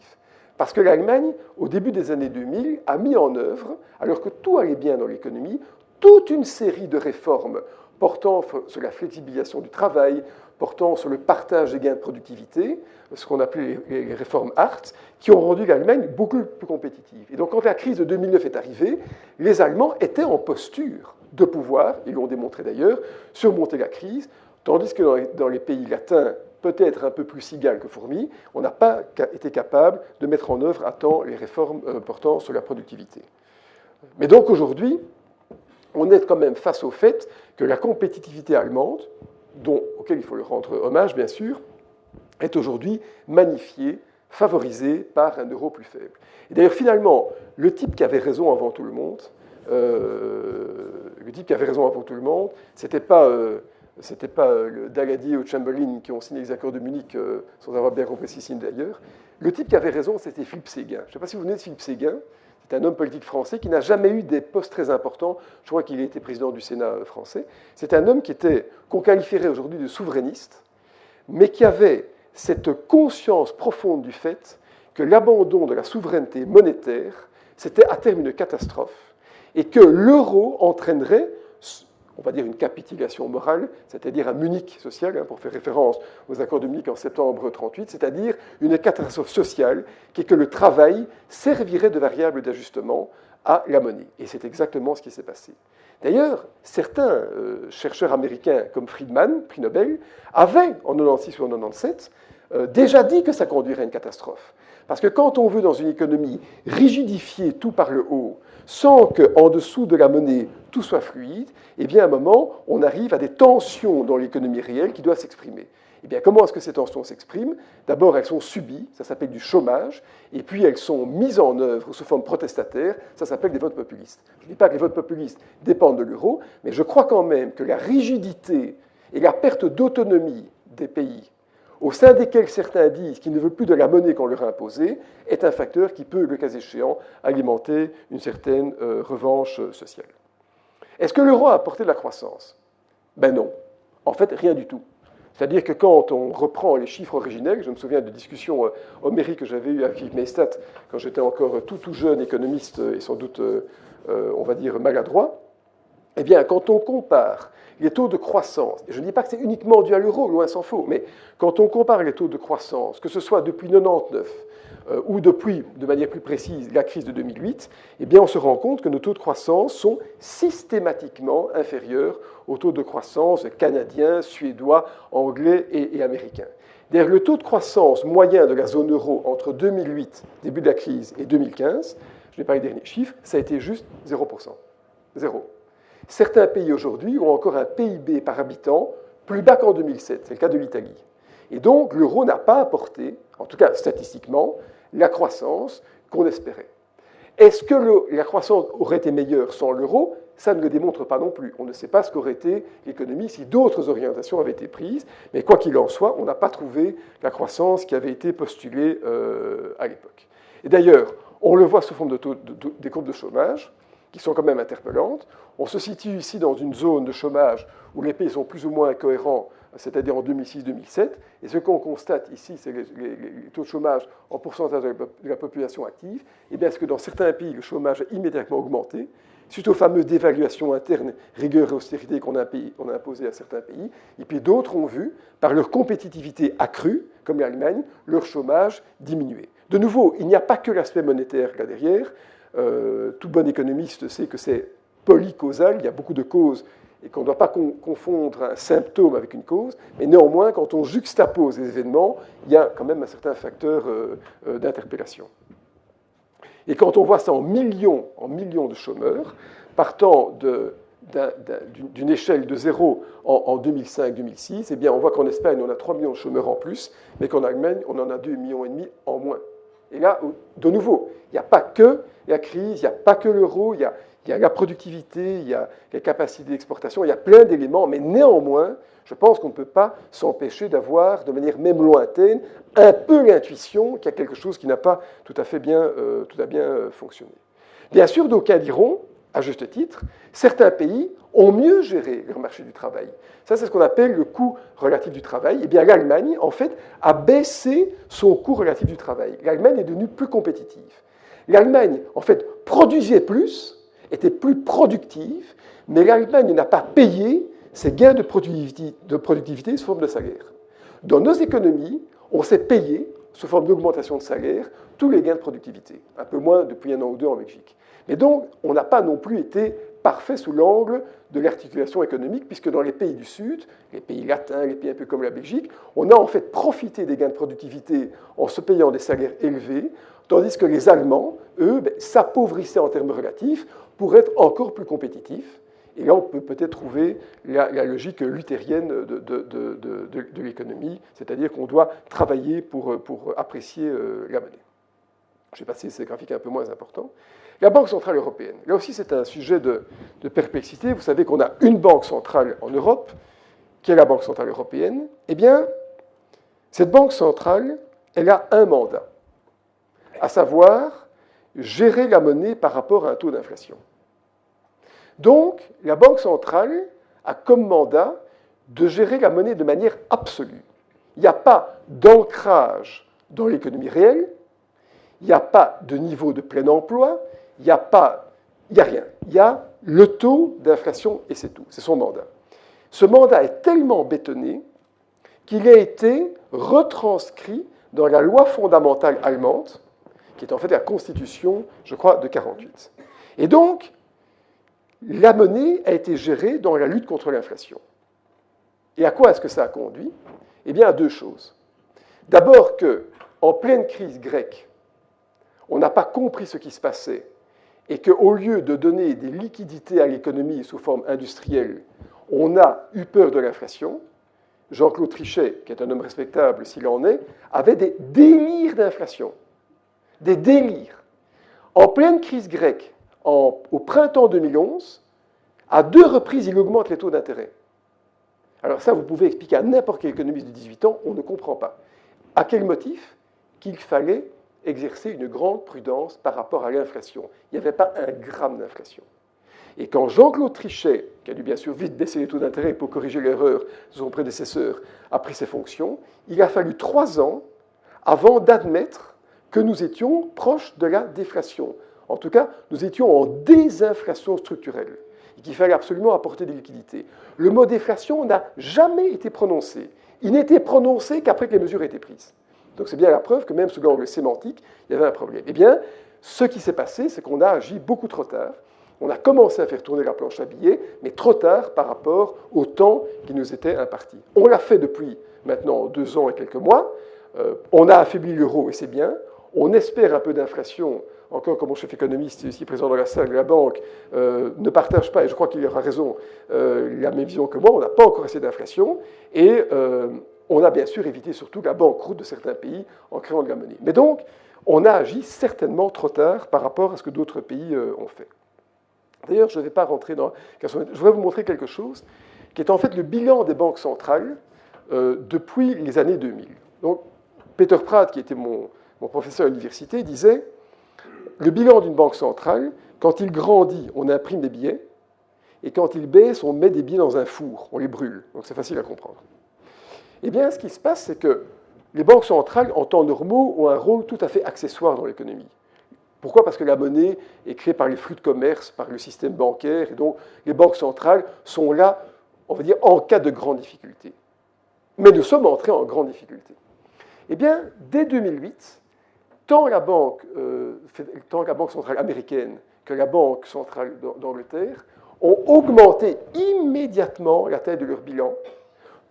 Parce que l'Allemagne, au début des années 2000, a mis en œuvre, alors que tout allait bien dans l'économie, toute une série de réformes portant sur la flexibilisation du travail, portant sur le partage des gains de productivité, ce qu'on appelait les réformes Hart, qui ont rendu l'Allemagne beaucoup plus compétitive. Et donc, quand la crise de 2009 est arrivée, les Allemands étaient en posture de pouvoir, ils l'ont démontré d'ailleurs, surmonter la crise, tandis que dans les pays latins, peut-être un peu plus cigales que fourmis, on n'a pas été capable de mettre en œuvre à temps les réformes portant sur la productivité. Mais donc aujourd'hui, on est quand même face au fait que la compétitivité allemande, auquel il faut le rendre hommage bien sûr, est aujourd'hui magnifiée, favorisée par un euro plus faible. Et d'ailleurs finalement, le type qui avait raison avant tout le monde, c'était pas Daladier ou Chamberlain qui ont signé les accords de Munich sans avoir bien compris ce qu'ils signent d'ailleurs. Le type qui avait raison, c'était Philippe Séguin. Je ne sais pas si vous venez de Philippe Séguin. C'est un homme politique français qui n'a jamais eu des postes très importants. Je crois qu'il a été président du Sénat français. C'est un homme qu'on qualifierait aujourd'hui de souverainiste, mais qui avait cette conscience profonde du fait que l'abandon de la souveraineté monétaire, c'était à terme une catastrophe, et que l'euro entraînerait, on va dire, une capitulation morale, c'est-à-dire un Munich social, pour faire référence aux accords de Munich en septembre 1938, c'est-à-dire une catastrophe sociale qui est que le travail servirait de variable d'ajustement à la monnaie. Et c'est exactement ce qui s'est passé. D'ailleurs, certains chercheurs américains, comme Friedman, prix Nobel, avaient, en 1996 ou en 1997, déjà dit que ça conduirait à une catastrophe. Parce que quand on veut, dans une économie, rigidifier tout par le haut, sans qu'en dessous de la monnaie, tout soit fluide, eh bien, à un moment, on arrive à des tensions dans l'économie réelle qui doivent s'exprimer. Eh bien, comment est-ce que ces tensions s'expriment? D'abord, elles sont subies, ça s'appelle du chômage, et puis elles sont mises en œuvre sous forme protestataire, ça s'appelle des votes populistes. Je ne dis pas que les votes populistes dépendent de l'euro, mais je crois quand même que la rigidité et la perte d'autonomie des pays, au sein desquels certains disent qu'ils ne veulent plus de la monnaie qu'on leur a imposée, est un facteur qui peut, le cas échéant, alimenter une certaine revanche sociale. Est-ce que l'euro a apporté de la croissance? Ben non. En fait, rien du tout. C'est-à-dire que quand on reprend les chiffres originels, je me souviens de discussions homériques que j'avais eues avec Philippe Maystadt quand j'étais encore tout jeune économiste et sans doute, on va dire, maladroit, eh bien, quand on compare les taux de croissance, et je ne dis pas que c'est uniquement dû à l'euro, loin s'en faut, mais quand on compare les taux de croissance, que ce soit depuis 1999 ou depuis, de manière plus précise, la crise de 2008, eh bien, on se rend compte que nos taux de croissance sont systématiquement inférieurs aux taux de croissance canadiens, suédois, anglais et américains. D'ailleurs, le taux de croissance moyen de la zone euro entre 2008, début de la crise, et 2015, je n'ai pas les derniers chiffres, ça a été juste 0%. Zéro. Certains pays aujourd'hui ont encore un PIB par habitant plus bas qu'en 2007, c'est le cas de l'Italie. Et donc, l'euro n'a pas apporté, en tout cas statistiquement, la croissance qu'on espérait. Est-ce que la croissance aurait été meilleure sans l'euro? Ça ne le démontre pas non plus. On ne sait pas ce qu'aurait été l'économie si d'autres orientations avaient été prises, mais quoi qu'il en soit, on n'a pas trouvé la croissance qui avait été postulée à l'époque. Et d'ailleurs, on le voit sous forme des courbes de chômage, qui sont quand même interpellantes. On se situe ici dans une zone de chômage où les pays sont plus ou moins cohérents, c'est-à-dire en 2006-2007. Et ce qu'on constate ici, c'est les taux de chômage en pourcentage de la population active. Et bien, c'est que dans certains pays, le chômage a immédiatement augmenté, suite aux fameuses dévaluations internes, rigueur et austérité qu'on a imposées à certains pays. Et puis d'autres ont vu, par leur compétitivité accrue, comme l'Allemagne, leur chômage diminuer. De nouveau, il n'y a pas que l'aspect monétaire là derrière. Tout bon économiste sait que c'est polycausal, il y a beaucoup de causes et qu'on ne doit pas confondre un symptôme avec une cause, mais néanmoins, quand on juxtapose les événements, il y a quand même un certain facteur d'interpellation. Et quand on voit ça en millions de chômeurs, partant d'une échelle de 0 en 2005-2006, eh bien on voit qu'en Espagne, on a 3 millions de chômeurs en plus, mais qu'en Allemagne, on en a 2,5 millions en moins. Et là, de nouveau, il n'y a pas que la crise, il n'y a pas que l'euro, il y a la productivité, il y a les capacités d'exportation, il y a plein d'éléments, mais néanmoins, je pense qu'on ne peut pas s'empêcher d'avoir, de manière même lointaine, un peu l'intuition qu'il y a quelque chose qui n'a pas tout à bien fonctionné. Bien sûr, d'aucuns diront, à juste titre, certains pays ont mieux géré leur marché du travail. Ça, c'est ce qu'on appelle le coût relatif du travail. Eh bien, l'Allemagne, en fait, a baissé son coût relatif du travail. L'Allemagne est devenue plus compétitive. L'Allemagne, en fait, produisait plus, était plus productive, mais l'Allemagne n'a pas payé ses gains de productivité sous forme de salaire. Dans nos économies, on s'est payé, sous forme d'augmentation de salaire, tous les gains de productivité. Un peu moins depuis un an ou deux en Belgique. Mais donc, on n'a pas non plus été parfait sous l'angle de l'articulation économique, puisque dans les pays du Sud, les pays latins, les pays un peu comme la Belgique, on a en fait profité des gains de productivité en se payant des salaires élevés, tandis que les Allemands, eux, s'appauvrissaient en termes relatifs pour être encore plus compétitifs. Et là, on peut peut-être trouver la logique luthérienne de l'économie, c'est-à-dire qu'on doit travailler pour apprécier la monnaie. Je vais passer ces graphiques un peu moins importants. La Banque centrale européenne. Là aussi, c'est un sujet de perplexité. Vous savez qu'on a une banque centrale en Europe, qui est la Banque centrale européenne. Eh bien, cette banque centrale, elle a un mandat, à savoir gérer la monnaie par rapport à un taux d'inflation. Donc, la Banque centrale a comme mandat de gérer la monnaie de manière absolue. Il n'y a pas d'ancrage dans l'économie réelle, il n'y a pas de niveau de plein emploi, il n'y a rien. Il y a le taux d'inflation et c'est tout. C'est son mandat. Ce mandat est tellement bétonné qu'il a été retranscrit dans la loi fondamentale allemande, qui est en fait la constitution, je crois, de 1948. Et donc, la monnaie a été gérée dans la lutte contre l'inflation. Et à quoi est-ce que ça a conduit? Eh bien, à deux choses. D'abord qu'en pleine crise grecque, on n'a pas compris ce qui se passait et qu'au lieu de donner des liquidités à l'économie sous forme industrielle, on a eu peur de l'inflation. Jean-Claude Trichet, qui est un homme respectable s'il en est, avait des délires d'inflation. Des délires. En pleine crise grecque, au printemps 2011, à 2 reprises, il augmente les taux d'intérêt. Alors ça, vous pouvez expliquer à n'importe quel économiste de 18 ans, on ne comprend pas. À quel motif? Qu'il fallait exercer une grande prudence par rapport à l'inflation. Il n'y avait pas un gramme d'inflation. Et quand Jean-Claude Trichet, qui a dû bien sûr vite baisser les taux d'intérêt pour corriger l'erreur de son prédécesseur, a pris ses fonctions, il a fallu 3 ans avant d'admettre que nous étions proches de la déflation. En tout cas, nous étions en désinflation structurelle et qu'il fallait absolument apporter des liquidités. Le mot déflation n'a jamais été prononcé. Il n'était prononcé qu'après que les mesures étaient prises. Donc c'est bien la preuve que même sous l'angle sémantique, il y avait un problème. Eh bien, ce qui s'est passé, c'est qu'on a agi beaucoup trop tard. On a commencé à faire tourner la planche à billets, mais trop tard par rapport au temps qui nous était imparti. On l'a fait depuis maintenant 2 ans et quelques mois. On a affaibli l'euro et c'est bien. On espère un peu d'inflation. Encore comme mon chef économiste ici présent dans la salle de la banque ne partage pas, et je crois qu'il aura raison, la même vision que moi, on n'a pas encore assez d'inflation. Et on a bien sûr évité surtout la banqueroute de certains pays en créant de la monnaie. Mais donc, on a agi certainement trop tard par rapport à ce que d'autres pays ont fait. D'ailleurs, je ne vais pas rentrer dans... Je voudrais vous montrer quelque chose qui est en fait le bilan des banques centrales depuis les années 2000. Donc, Peter Pratt, qui était mon professeur à l'université, disait « Le bilan d'une banque centrale, quand il grandit, on imprime des billets, et quand il baisse, on met des billets dans un four, on les brûle. » Donc c'est facile à comprendre. Eh bien, ce qui se passe, c'est que les banques centrales, en temps normaux, ont un rôle tout à fait accessoire dans l'économie. Pourquoi? Parce que la monnaie est créée par les flux de commerce, par le système bancaire, et donc les banques centrales sont là, on va dire, en cas de grande difficulté. Mais nous sommes entrés en grande difficulté. Eh bien, dès 2008, tant la Banque centrale américaine que la Banque centrale d'Angleterre ont augmenté immédiatement la taille de leur bilan,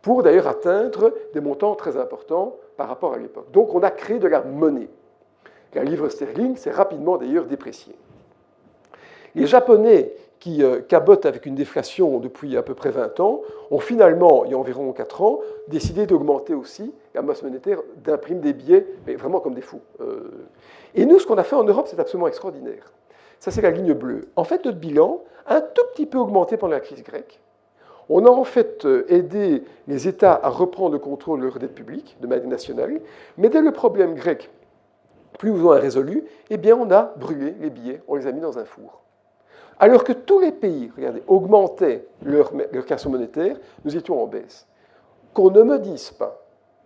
pour d'ailleurs atteindre des montants très importants par rapport à l'époque. Donc on a créé de la monnaie. La livre sterling s'est rapidement d'ailleurs dépréciée. Les Japonais, qui cabotent avec une déflation depuis à peu près 20 ans, ont finalement, il y a environ 4 ans, décidé d'augmenter aussi la masse monétaire, d'imprimer des billets, mais vraiment comme des fous. Et nous, ce qu'on a fait en Europe, c'est absolument extraordinaire. Ça, c'est la ligne bleue. En fait, notre bilan a un tout petit peu augmenté pendant la crise grecque. On a en fait aidé les États à reprendre le contrôle de leur dette publique de manière nationale, mais dès le problème grec plus ou moins résolu, eh bien, on a brûlé les billets, on les a mis dans un four. Alors que tous les pays, regardez, augmentaient leur création monétaire, nous étions en baisse. Qu'on ne me dise pas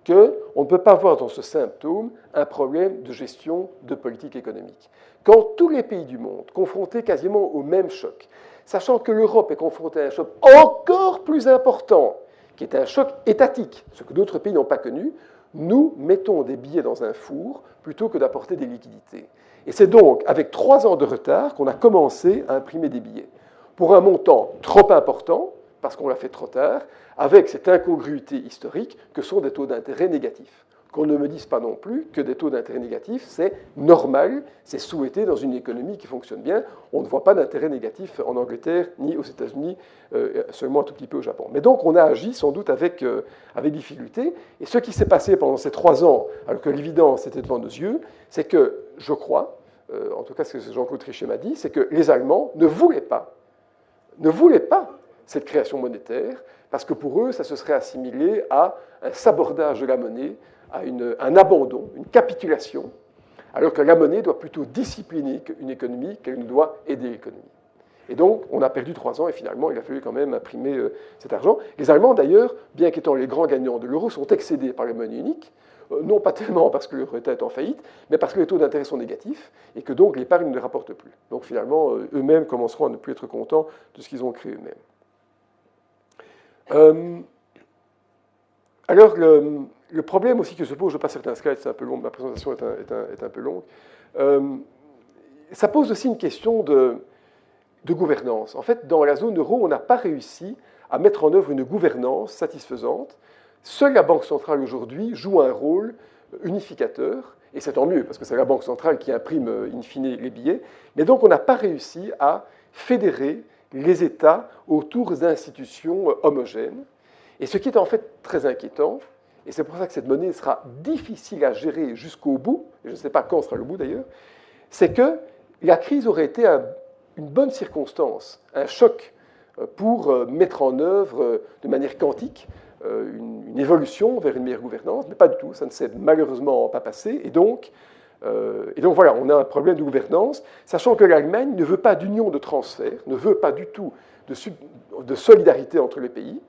qu'on ne peut pas voir dans ce symptôme un problème de gestion de politique économique. Quand tous les pays du monde, confrontés quasiment au même choc, sachant que l'Europe est confrontée à un choc encore plus important, qui est un choc étatique, ce que d'autres pays n'ont pas connu, nous mettons des billets dans un four plutôt que d'apporter des liquidités. Et c'est donc avec 3 ans de retard qu'on a commencé à imprimer des billets. Pour un montant trop important, parce qu'on l'a fait trop tard, avec cette incongruité historique que sont des taux d'intérêt négatifs. Qu'on ne me dise pas non plus que des taux d'intérêt négatifs, c'est normal, c'est souhaité dans une économie qui fonctionne bien. On ne voit pas d'intérêt négatif en Angleterre, ni aux États-Unis, seulement un tout petit peu au Japon. Mais donc on a agi sans doute avec difficulté. Et ce qui s'est passé pendant ces 3 ans, alors que l'évidence était devant nos yeux, c'est que, je crois, en tout cas ce que Jean-Claude Trichet m'a dit, c'est que les Allemands ne voulaient pas cette création monétaire, parce que pour eux, ça se serait assimilé à un sabordage de la monnaie, à un abandon, une capitulation, alors que la monnaie doit plutôt discipliner une économie qu'elle ne doit aider l'économie. Et donc, on a perdu 3 ans, et finalement, il a fallu quand même imprimer cet argent. Les Allemands, d'ailleurs, bien qu'étant les grands gagnants de l'euro, sont excédés par la monnaie unique, non pas tellement parce que l'État est en faillite, mais parce que les taux d'intérêt sont négatifs, et que donc l'épargne ne les rapporte plus. Donc finalement, eux-mêmes commenceront à ne plus être contents de ce qu'ils ont créé eux-mêmes. Alors, le problème aussi que se pose, je passe certains slides, c'est un peu long, ma présentation est un peu longue, ça pose aussi une question de gouvernance. En fait, dans la zone euro, on n'a pas réussi à mettre en œuvre une gouvernance satisfaisante. Seule la Banque centrale aujourd'hui joue un rôle unificateur, et c'est tant mieux, parce que c'est la Banque centrale qui imprime in fine les billets, mais donc on n'a pas réussi à fédérer les États autour d'institutions homogènes. Et ce qui est en fait très inquiétant, et c'est pour ça que cette monnaie sera difficile à gérer jusqu'au bout, et je ne sais pas quand sera le bout d'ailleurs, c'est que la crise aurait été une bonne circonstance, un choc pour mettre en œuvre de manière quantique une évolution vers une meilleure gouvernance, mais pas du tout, ça ne s'est malheureusement pas passé, et donc voilà, on a un problème de gouvernance, sachant que l'Allemagne ne veut pas d'union de transfert, ne veut pas du tout de solidarité entre les pays,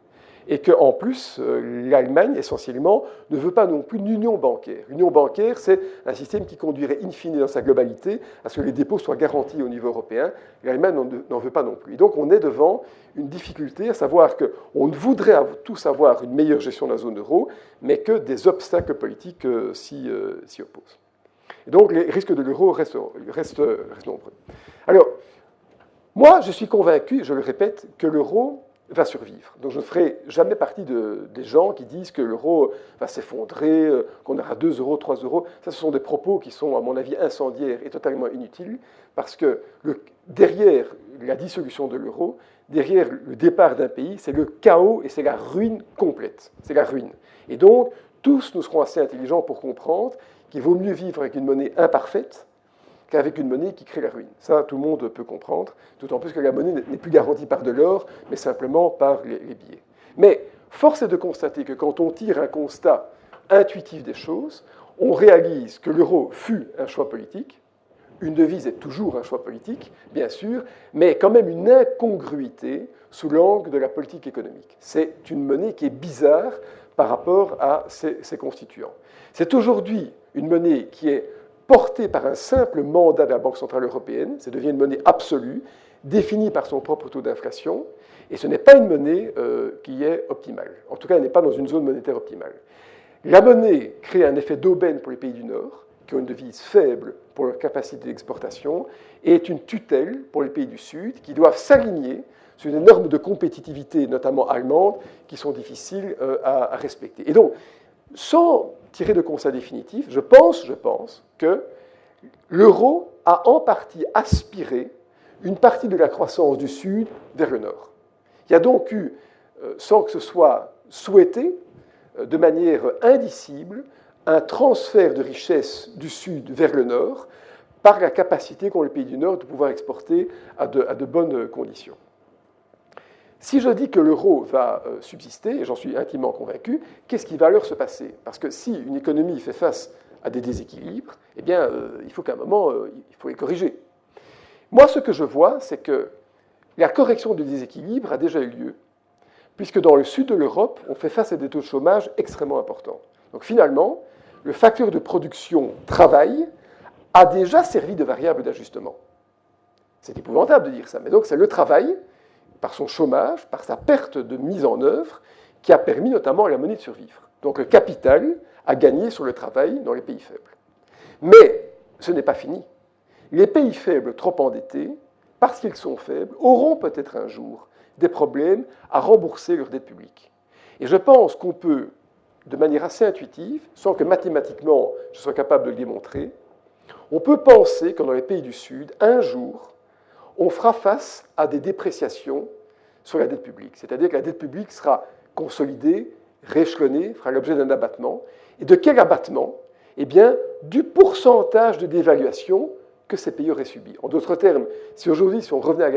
et qu'en plus, l'Allemagne, essentiellement, ne veut pas non plus d'une union bancaire. L'union bancaire, c'est un système qui conduirait in fine dans sa globalité à ce que les dépôts soient garantis au niveau européen. L'Allemagne n'en veut pas non plus. Et donc, on est devant une difficulté, à savoir qu'on voudrait tous avoir une meilleure gestion de la zone euro, mais que des obstacles politiques s'y opposent. Et donc, les risques de l'euro restent nombreux. Alors, moi, je suis convaincu, je le répète, que l'euro va survivre. Donc je ne ferai jamais partie des gens qui disent que l'euro va s'effondrer, qu'on aura 2 euros, 3 euros. Ça, ce sont des propos qui sont, à mon avis, incendiaires et totalement inutiles, parce que derrière la dissolution de l'euro, derrière le départ d'un pays, c'est le chaos et c'est la ruine complète. C'est la ruine. Et donc, tous nous serons assez intelligents pour comprendre qu'il vaut mieux vivre avec une monnaie imparfaite qu'avec une monnaie qui crée la ruine. Ça, tout le monde peut comprendre, d'autant plus que la monnaie n'est plus garantie par de l'or, mais simplement par les billets. Mais force est de constater que quand on tire un constat intuitif des choses, on réalise que l'euro fut un choix politique, une devise est toujours un choix politique, bien sûr, mais quand même une incongruité sous l'angle de la politique économique. C'est une monnaie qui est bizarre par rapport à ses constituants. C'est aujourd'hui une monnaie qui est portée par un simple mandat de la Banque centrale européenne, ça devient une monnaie absolue, définie par son propre taux d'inflation, et ce n'est pas une monnaie qui est optimale. En tout cas, elle n'est pas dans une zone monétaire optimale. La monnaie crée un effet d'aubaine pour les pays du Nord, qui ont une devise faible pour leur capacité d'exportation, et est une tutelle pour les pays du Sud, qui doivent s'aligner sur des normes de compétitivité, notamment allemandes, qui sont difficiles à respecter. Et donc, sans tirer de constat définitif, je pense que l'euro a en partie aspiré une partie de la croissance du Sud vers le Nord. Il y a donc eu, sans que ce soit souhaité, de manière indicible, un transfert de richesses du Sud vers le Nord par la capacité qu'ont les pays du Nord de pouvoir exporter à de bonnes conditions. Si je dis que l'euro va subsister, et j'en suis intimement convaincu, qu'est-ce qui va alors se passer? Parce que si une économie fait face à des déséquilibres, eh bien, il faut qu'à un moment, il faut les corriger. Moi, ce que je vois, c'est que la correction du déséquilibre a déjà eu lieu, puisque dans le sud de l'Europe, on fait face à des taux de chômage extrêmement importants. Donc finalement, le facteur de production travail a déjà servi de variable d'ajustement. C'est épouvantable de dire ça, mais donc c'est le travail, par son chômage, par sa perte de mise en œuvre, qui a permis notamment à la monnaie de survivre. Donc le capital a gagné sur le travail dans les pays faibles. Mais ce n'est pas fini. Les pays faibles trop endettés, parce qu'ils sont faibles, auront peut-être un jour des problèmes à rembourser leur dette publique. Et je pense qu'on peut, de manière assez intuitive, sans que mathématiquement je sois capable de le démontrer, on peut penser que dans les pays du Sud, un jour, on fera face à des dépréciations sur la dette publique. C'est-à-dire que la dette publique sera consolidée, rééchelonnée, fera l'objet d'un abattement. Et de quel abattement? Eh bien, du pourcentage de dévaluation que ces pays auraient subi. En d'autres termes, si aujourd'hui, si on revenait à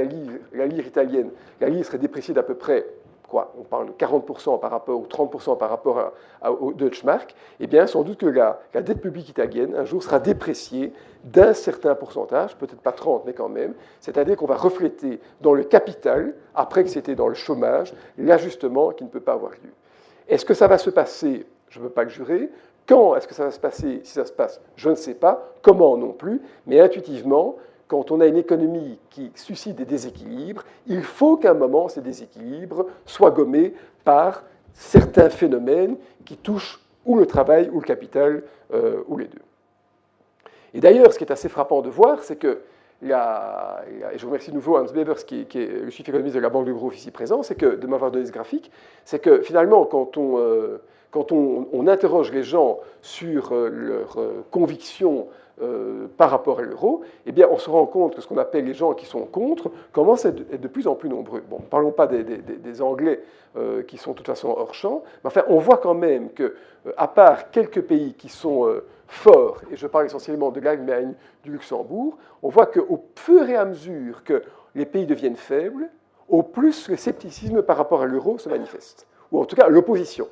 la lire italienne, la lire serait dépréciée d'à peu près, quoi, on parle de 40% par rapport, ou 30% par rapport au Deutschmark, eh bien, sans doute que la dette publique italienne, un jour, sera dépréciée d'un certain pourcentage, peut-être pas 30, mais quand même, c'est-à-dire qu'on va refléter dans le capital, après que c'était dans le chômage, l'ajustement qui ne peut pas avoir lieu. Est-ce que ça va se passer? Je ne peux pas le jurer. Quand est-ce que ça va se passer? Si ça se passe, je ne sais pas. Comment non plus. Mais intuitivement, quand on a une économie qui suscite des déséquilibres, il faut qu'à un moment, ces déséquilibres soient gommés par certains phénomènes qui touchent ou le travail ou le capital, ou les deux. Et d'ailleurs, ce qui est assez frappant de voir, c'est que, et je remercie de nouveau Hans Bevers, qui est le chief économiste de la Banque de Growth ici présent, c'est que, de m'avoir donné ce graphique, c'est que finalement, quand on interroge les gens sur leurs convictions par rapport à l'euro, eh bien, on se rend compte que ce qu'on appelle les gens qui sont contre commencent à être de plus en plus nombreux. Bon, ne parlons pas des Anglais qui sont de toute façon hors champ, mais enfin, on voit quand même que, à part quelques pays qui sont forts, et je parle essentiellement de l'Allemagne, du Luxembourg, on voit qu'au fur et à mesure que les pays deviennent faibles, au plus le scepticisme par rapport à l'euro se manifeste, ou en tout cas l'opposition.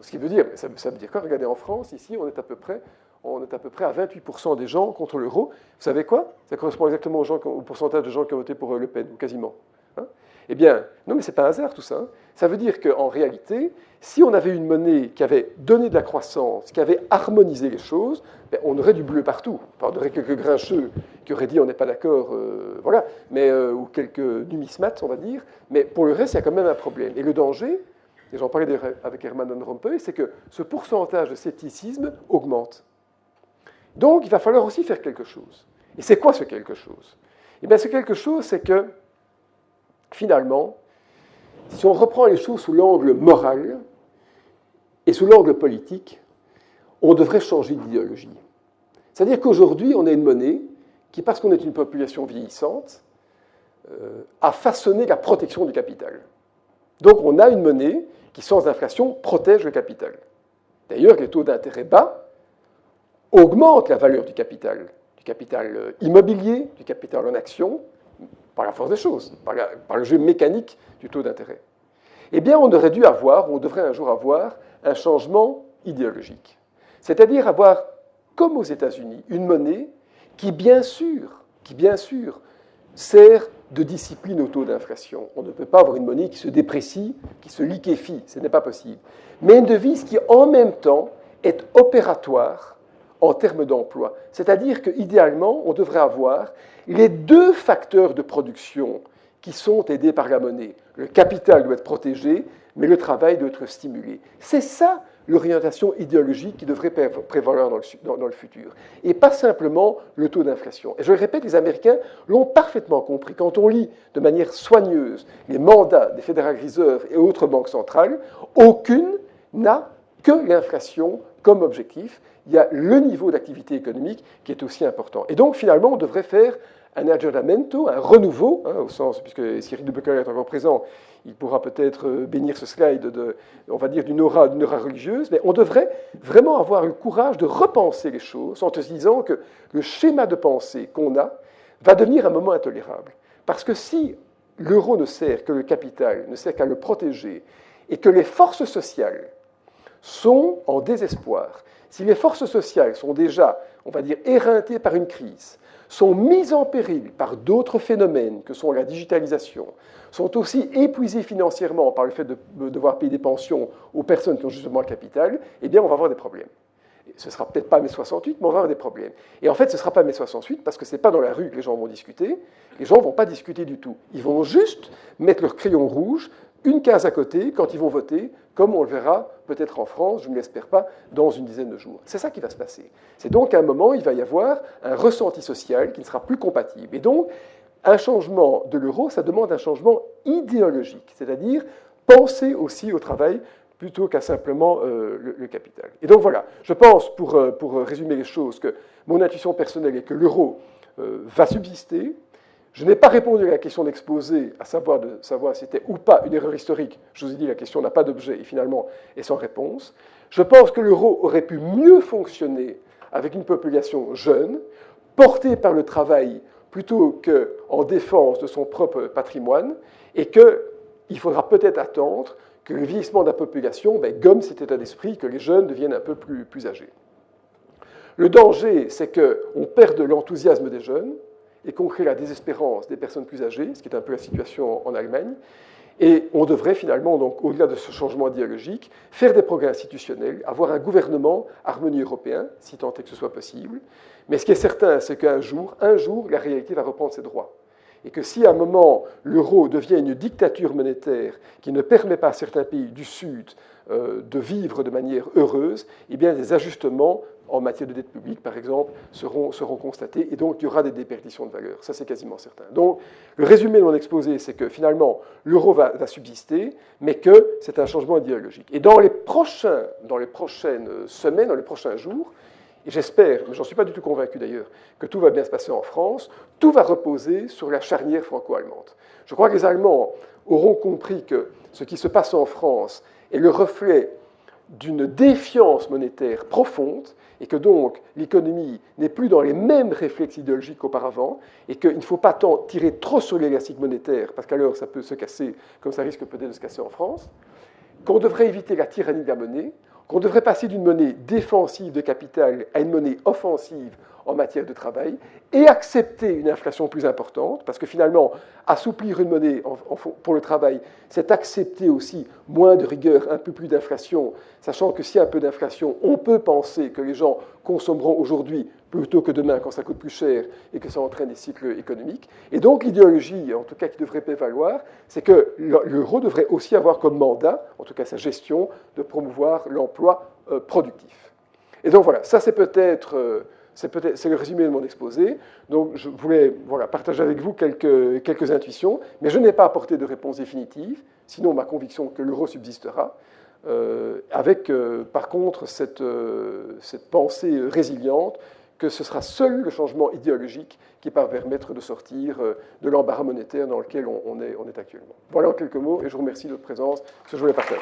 Ce qui veut dire, ça veut dire quoi? Regardez, en France, ici, on est à peu près à 28% des gens contre l'euro. Vous savez quoi? Ça correspond exactement au pourcentage de gens qui ont voté pour Le Pen, ou quasiment. Hein? Eh bien, non, mais ce n'est pas un hasard tout ça. Hein. Ça veut dire qu'en réalité, si on avait une monnaie qui avait donné de la croissance, qui avait harmonisé les choses, ben, on aurait du bleu partout. Enfin, on aurait quelques grincheux qui auraient dit on n'est pas d'accord, voilà, mais, ou quelques numismates, on va dire. Mais pour le reste, il y a quand même un problème. Et le danger, et j'en parlais avec Herman Van Rompuy, c'est que ce pourcentage de scepticisme augmente. Donc, il va falloir aussi faire quelque chose. Et c'est quoi ce quelque chose? Eh bien, ce quelque chose, c'est que, finalement, si on reprend les choses sous l'angle moral et sous l'angle politique, on devrait changer d'idéologie. C'est-à-dire qu'aujourd'hui, on a une monnaie qui, parce qu'on est une population vieillissante, a façonné la protection du capital. Donc, on a une monnaie qui, sans inflation, protège le capital. D'ailleurs, les taux d'intérêt bas augmentent la valeur du capital immobilier, du capital en action, par la force des choses, par le jeu mécanique du taux d'intérêt. Eh bien, on aurait dû avoir, ou on devrait un jour avoir, un changement idéologique. C'est-à-dire avoir, comme aux États-Unis, une monnaie qui, bien sûr, sert de discipline au taux d'inflation. On ne peut pas avoir une monnaie qui se déprécie, qui se liquéfie, ce n'est pas possible. Mais une devise qui, en même temps, est opératoire en termes d'emploi. C'est-à-dire qu'idéalement, on devrait avoir les deux facteurs de production qui sont aidés par la monnaie. Le capital doit être protégé, mais le travail doit être stimulé. C'est ça l'orientation idéologique qui devrait prévaloir dans le futur. Et pas simplement le taux d'inflation. Et je le répète, les Américains l'ont parfaitement compris. Quand on lit de manière soigneuse les mandats des Federal Reserve et autres banques centrales, aucune n'a que l'inflation comme objectif, il y a le niveau d'activité économique qui est aussi important. Et donc, finalement, on devrait faire un aggiornamento, un renouveau, au sens, puisque Cyril de Becquer est encore présent, il pourra peut-être bénir ce slide on va dire, d'une aura religieuse, mais on devrait vraiment avoir le courage de repenser les choses en se disant que le schéma de pensée qu'on a va devenir un moment intolérable. Parce que si l'euro ne sert que le capital, ne sert qu'à le protéger, et que les forces sociales sont en désespoir, si les forces sociales sont déjà, on va dire, éreintées par une crise, sont mises en péril par d'autres phénomènes que sont la digitalisation, sont aussi épuisées financièrement par le fait de devoir payer des pensions aux personnes qui ont justement le capital, eh bien, on va avoir des problèmes. Ce ne sera peut-être pas mai 68, mais on va avoir des problèmes. Et en fait, ce ne sera pas mai 68 parce que ce n'est pas dans la rue que les gens vont discuter. Les gens ne vont pas discuter du tout. Ils vont juste mettre leur crayon rouge, une case à côté, quand ils vont voter, comme on le verra peut-être en France, je ne l'espère pas, dans une dizaine de jours. C'est ça qui va se passer. C'est donc à un moment, il va y avoir un ressenti social qui ne sera plus compatible. Et donc, un changement de l'euro, ça demande un changement idéologique, c'est-à-dire penser aussi au travail plutôt qu'à simplement le capital. Et donc voilà, je pense, pour résumer les choses, que mon intuition personnelle est que l'euro va subsister. Je n'ai pas répondu à la question d'exposé, à savoir si c'était ou pas une erreur historique. Je vous ai dit, la question n'a pas d'objet et finalement est sans réponse. Je pense que l'euro aurait pu mieux fonctionner avec une population jeune, portée par le travail plutôt qu'en défense de son propre patrimoine, et qu'il faudra peut-être attendre que le vieillissement de la population gomme cet état d'esprit, que les jeunes deviennent un peu plus âgés. Le danger, c'est qu'on perde l'enthousiasme des jeunes et qu'on crée la désespérance des personnes plus âgées, ce qui est un peu la situation en Allemagne. Et on devrait finalement, donc, au-delà de ce changement idéologique, faire des progrès institutionnels, avoir un gouvernement harmonieux européen, si tant est que ce soit possible. Mais ce qui est certain, c'est qu'un jour, la réalité va reprendre ses droits. Et que si à un moment l'euro devient une dictature monétaire qui ne permet pas à certains pays du Sud de vivre de manière heureuse, eh bien des ajustements en matière de dette publique, par exemple, seront constatés, et donc il y aura des déperditions de valeur. Ça, c'est quasiment certain. Donc, le résumé de mon exposé, c'est que finalement, l'euro va subsister, mais que c'est un changement idéologique. Et dans les prochaines semaines, dans les prochains jours, et j'espère, mais j'en suis pas du tout convaincu d'ailleurs, que tout va bien se passer en France, tout va reposer sur la charnière franco-allemande. Je crois que les Allemands auront compris que ce qui se passe en France est le reflet d'une défiance monétaire profonde, et que donc l'économie n'est plus dans les mêmes réflexes idéologiques qu'auparavant, et qu'il ne faut pas tirer trop sur l'élastique monétaire, parce qu'alors ça peut se casser, comme ça risque peut-être de se casser en France, qu'on devrait éviter la tyrannie de la monnaie, qu'on devrait passer d'une monnaie défensive de capital à une monnaie offensive en matière de travail, et accepter une inflation plus importante, parce que finalement, assouplir une monnaie pour le travail, c'est accepter aussi moins de rigueur, un peu plus d'inflation, sachant que s'il y a un peu d'inflation, on peut penser que les gens consommeront aujourd'hui plutôt que demain quand ça coûte plus cher et que ça entraîne des cycles économiques. Et donc l'idéologie, en tout cas qui devrait prévaloir, c'est que l'euro devrait aussi avoir comme mandat, en tout cas sa gestion, de promouvoir l'emploi productif. Et donc voilà, ça c'est peut-être... C'est le résumé de mon exposé. Donc, je voulais partager avec vous quelques intuitions, mais je n'ai pas apporté de réponse définitive, sinon ma conviction que l'euro subsistera, avec par contre cette pensée résiliente que ce sera seul le changement idéologique qui va permettre de sortir de l'embarras monétaire dans lequel on est actuellement. Voilà en quelques mots, et je vous remercie de votre présence, ce que je voulais partager.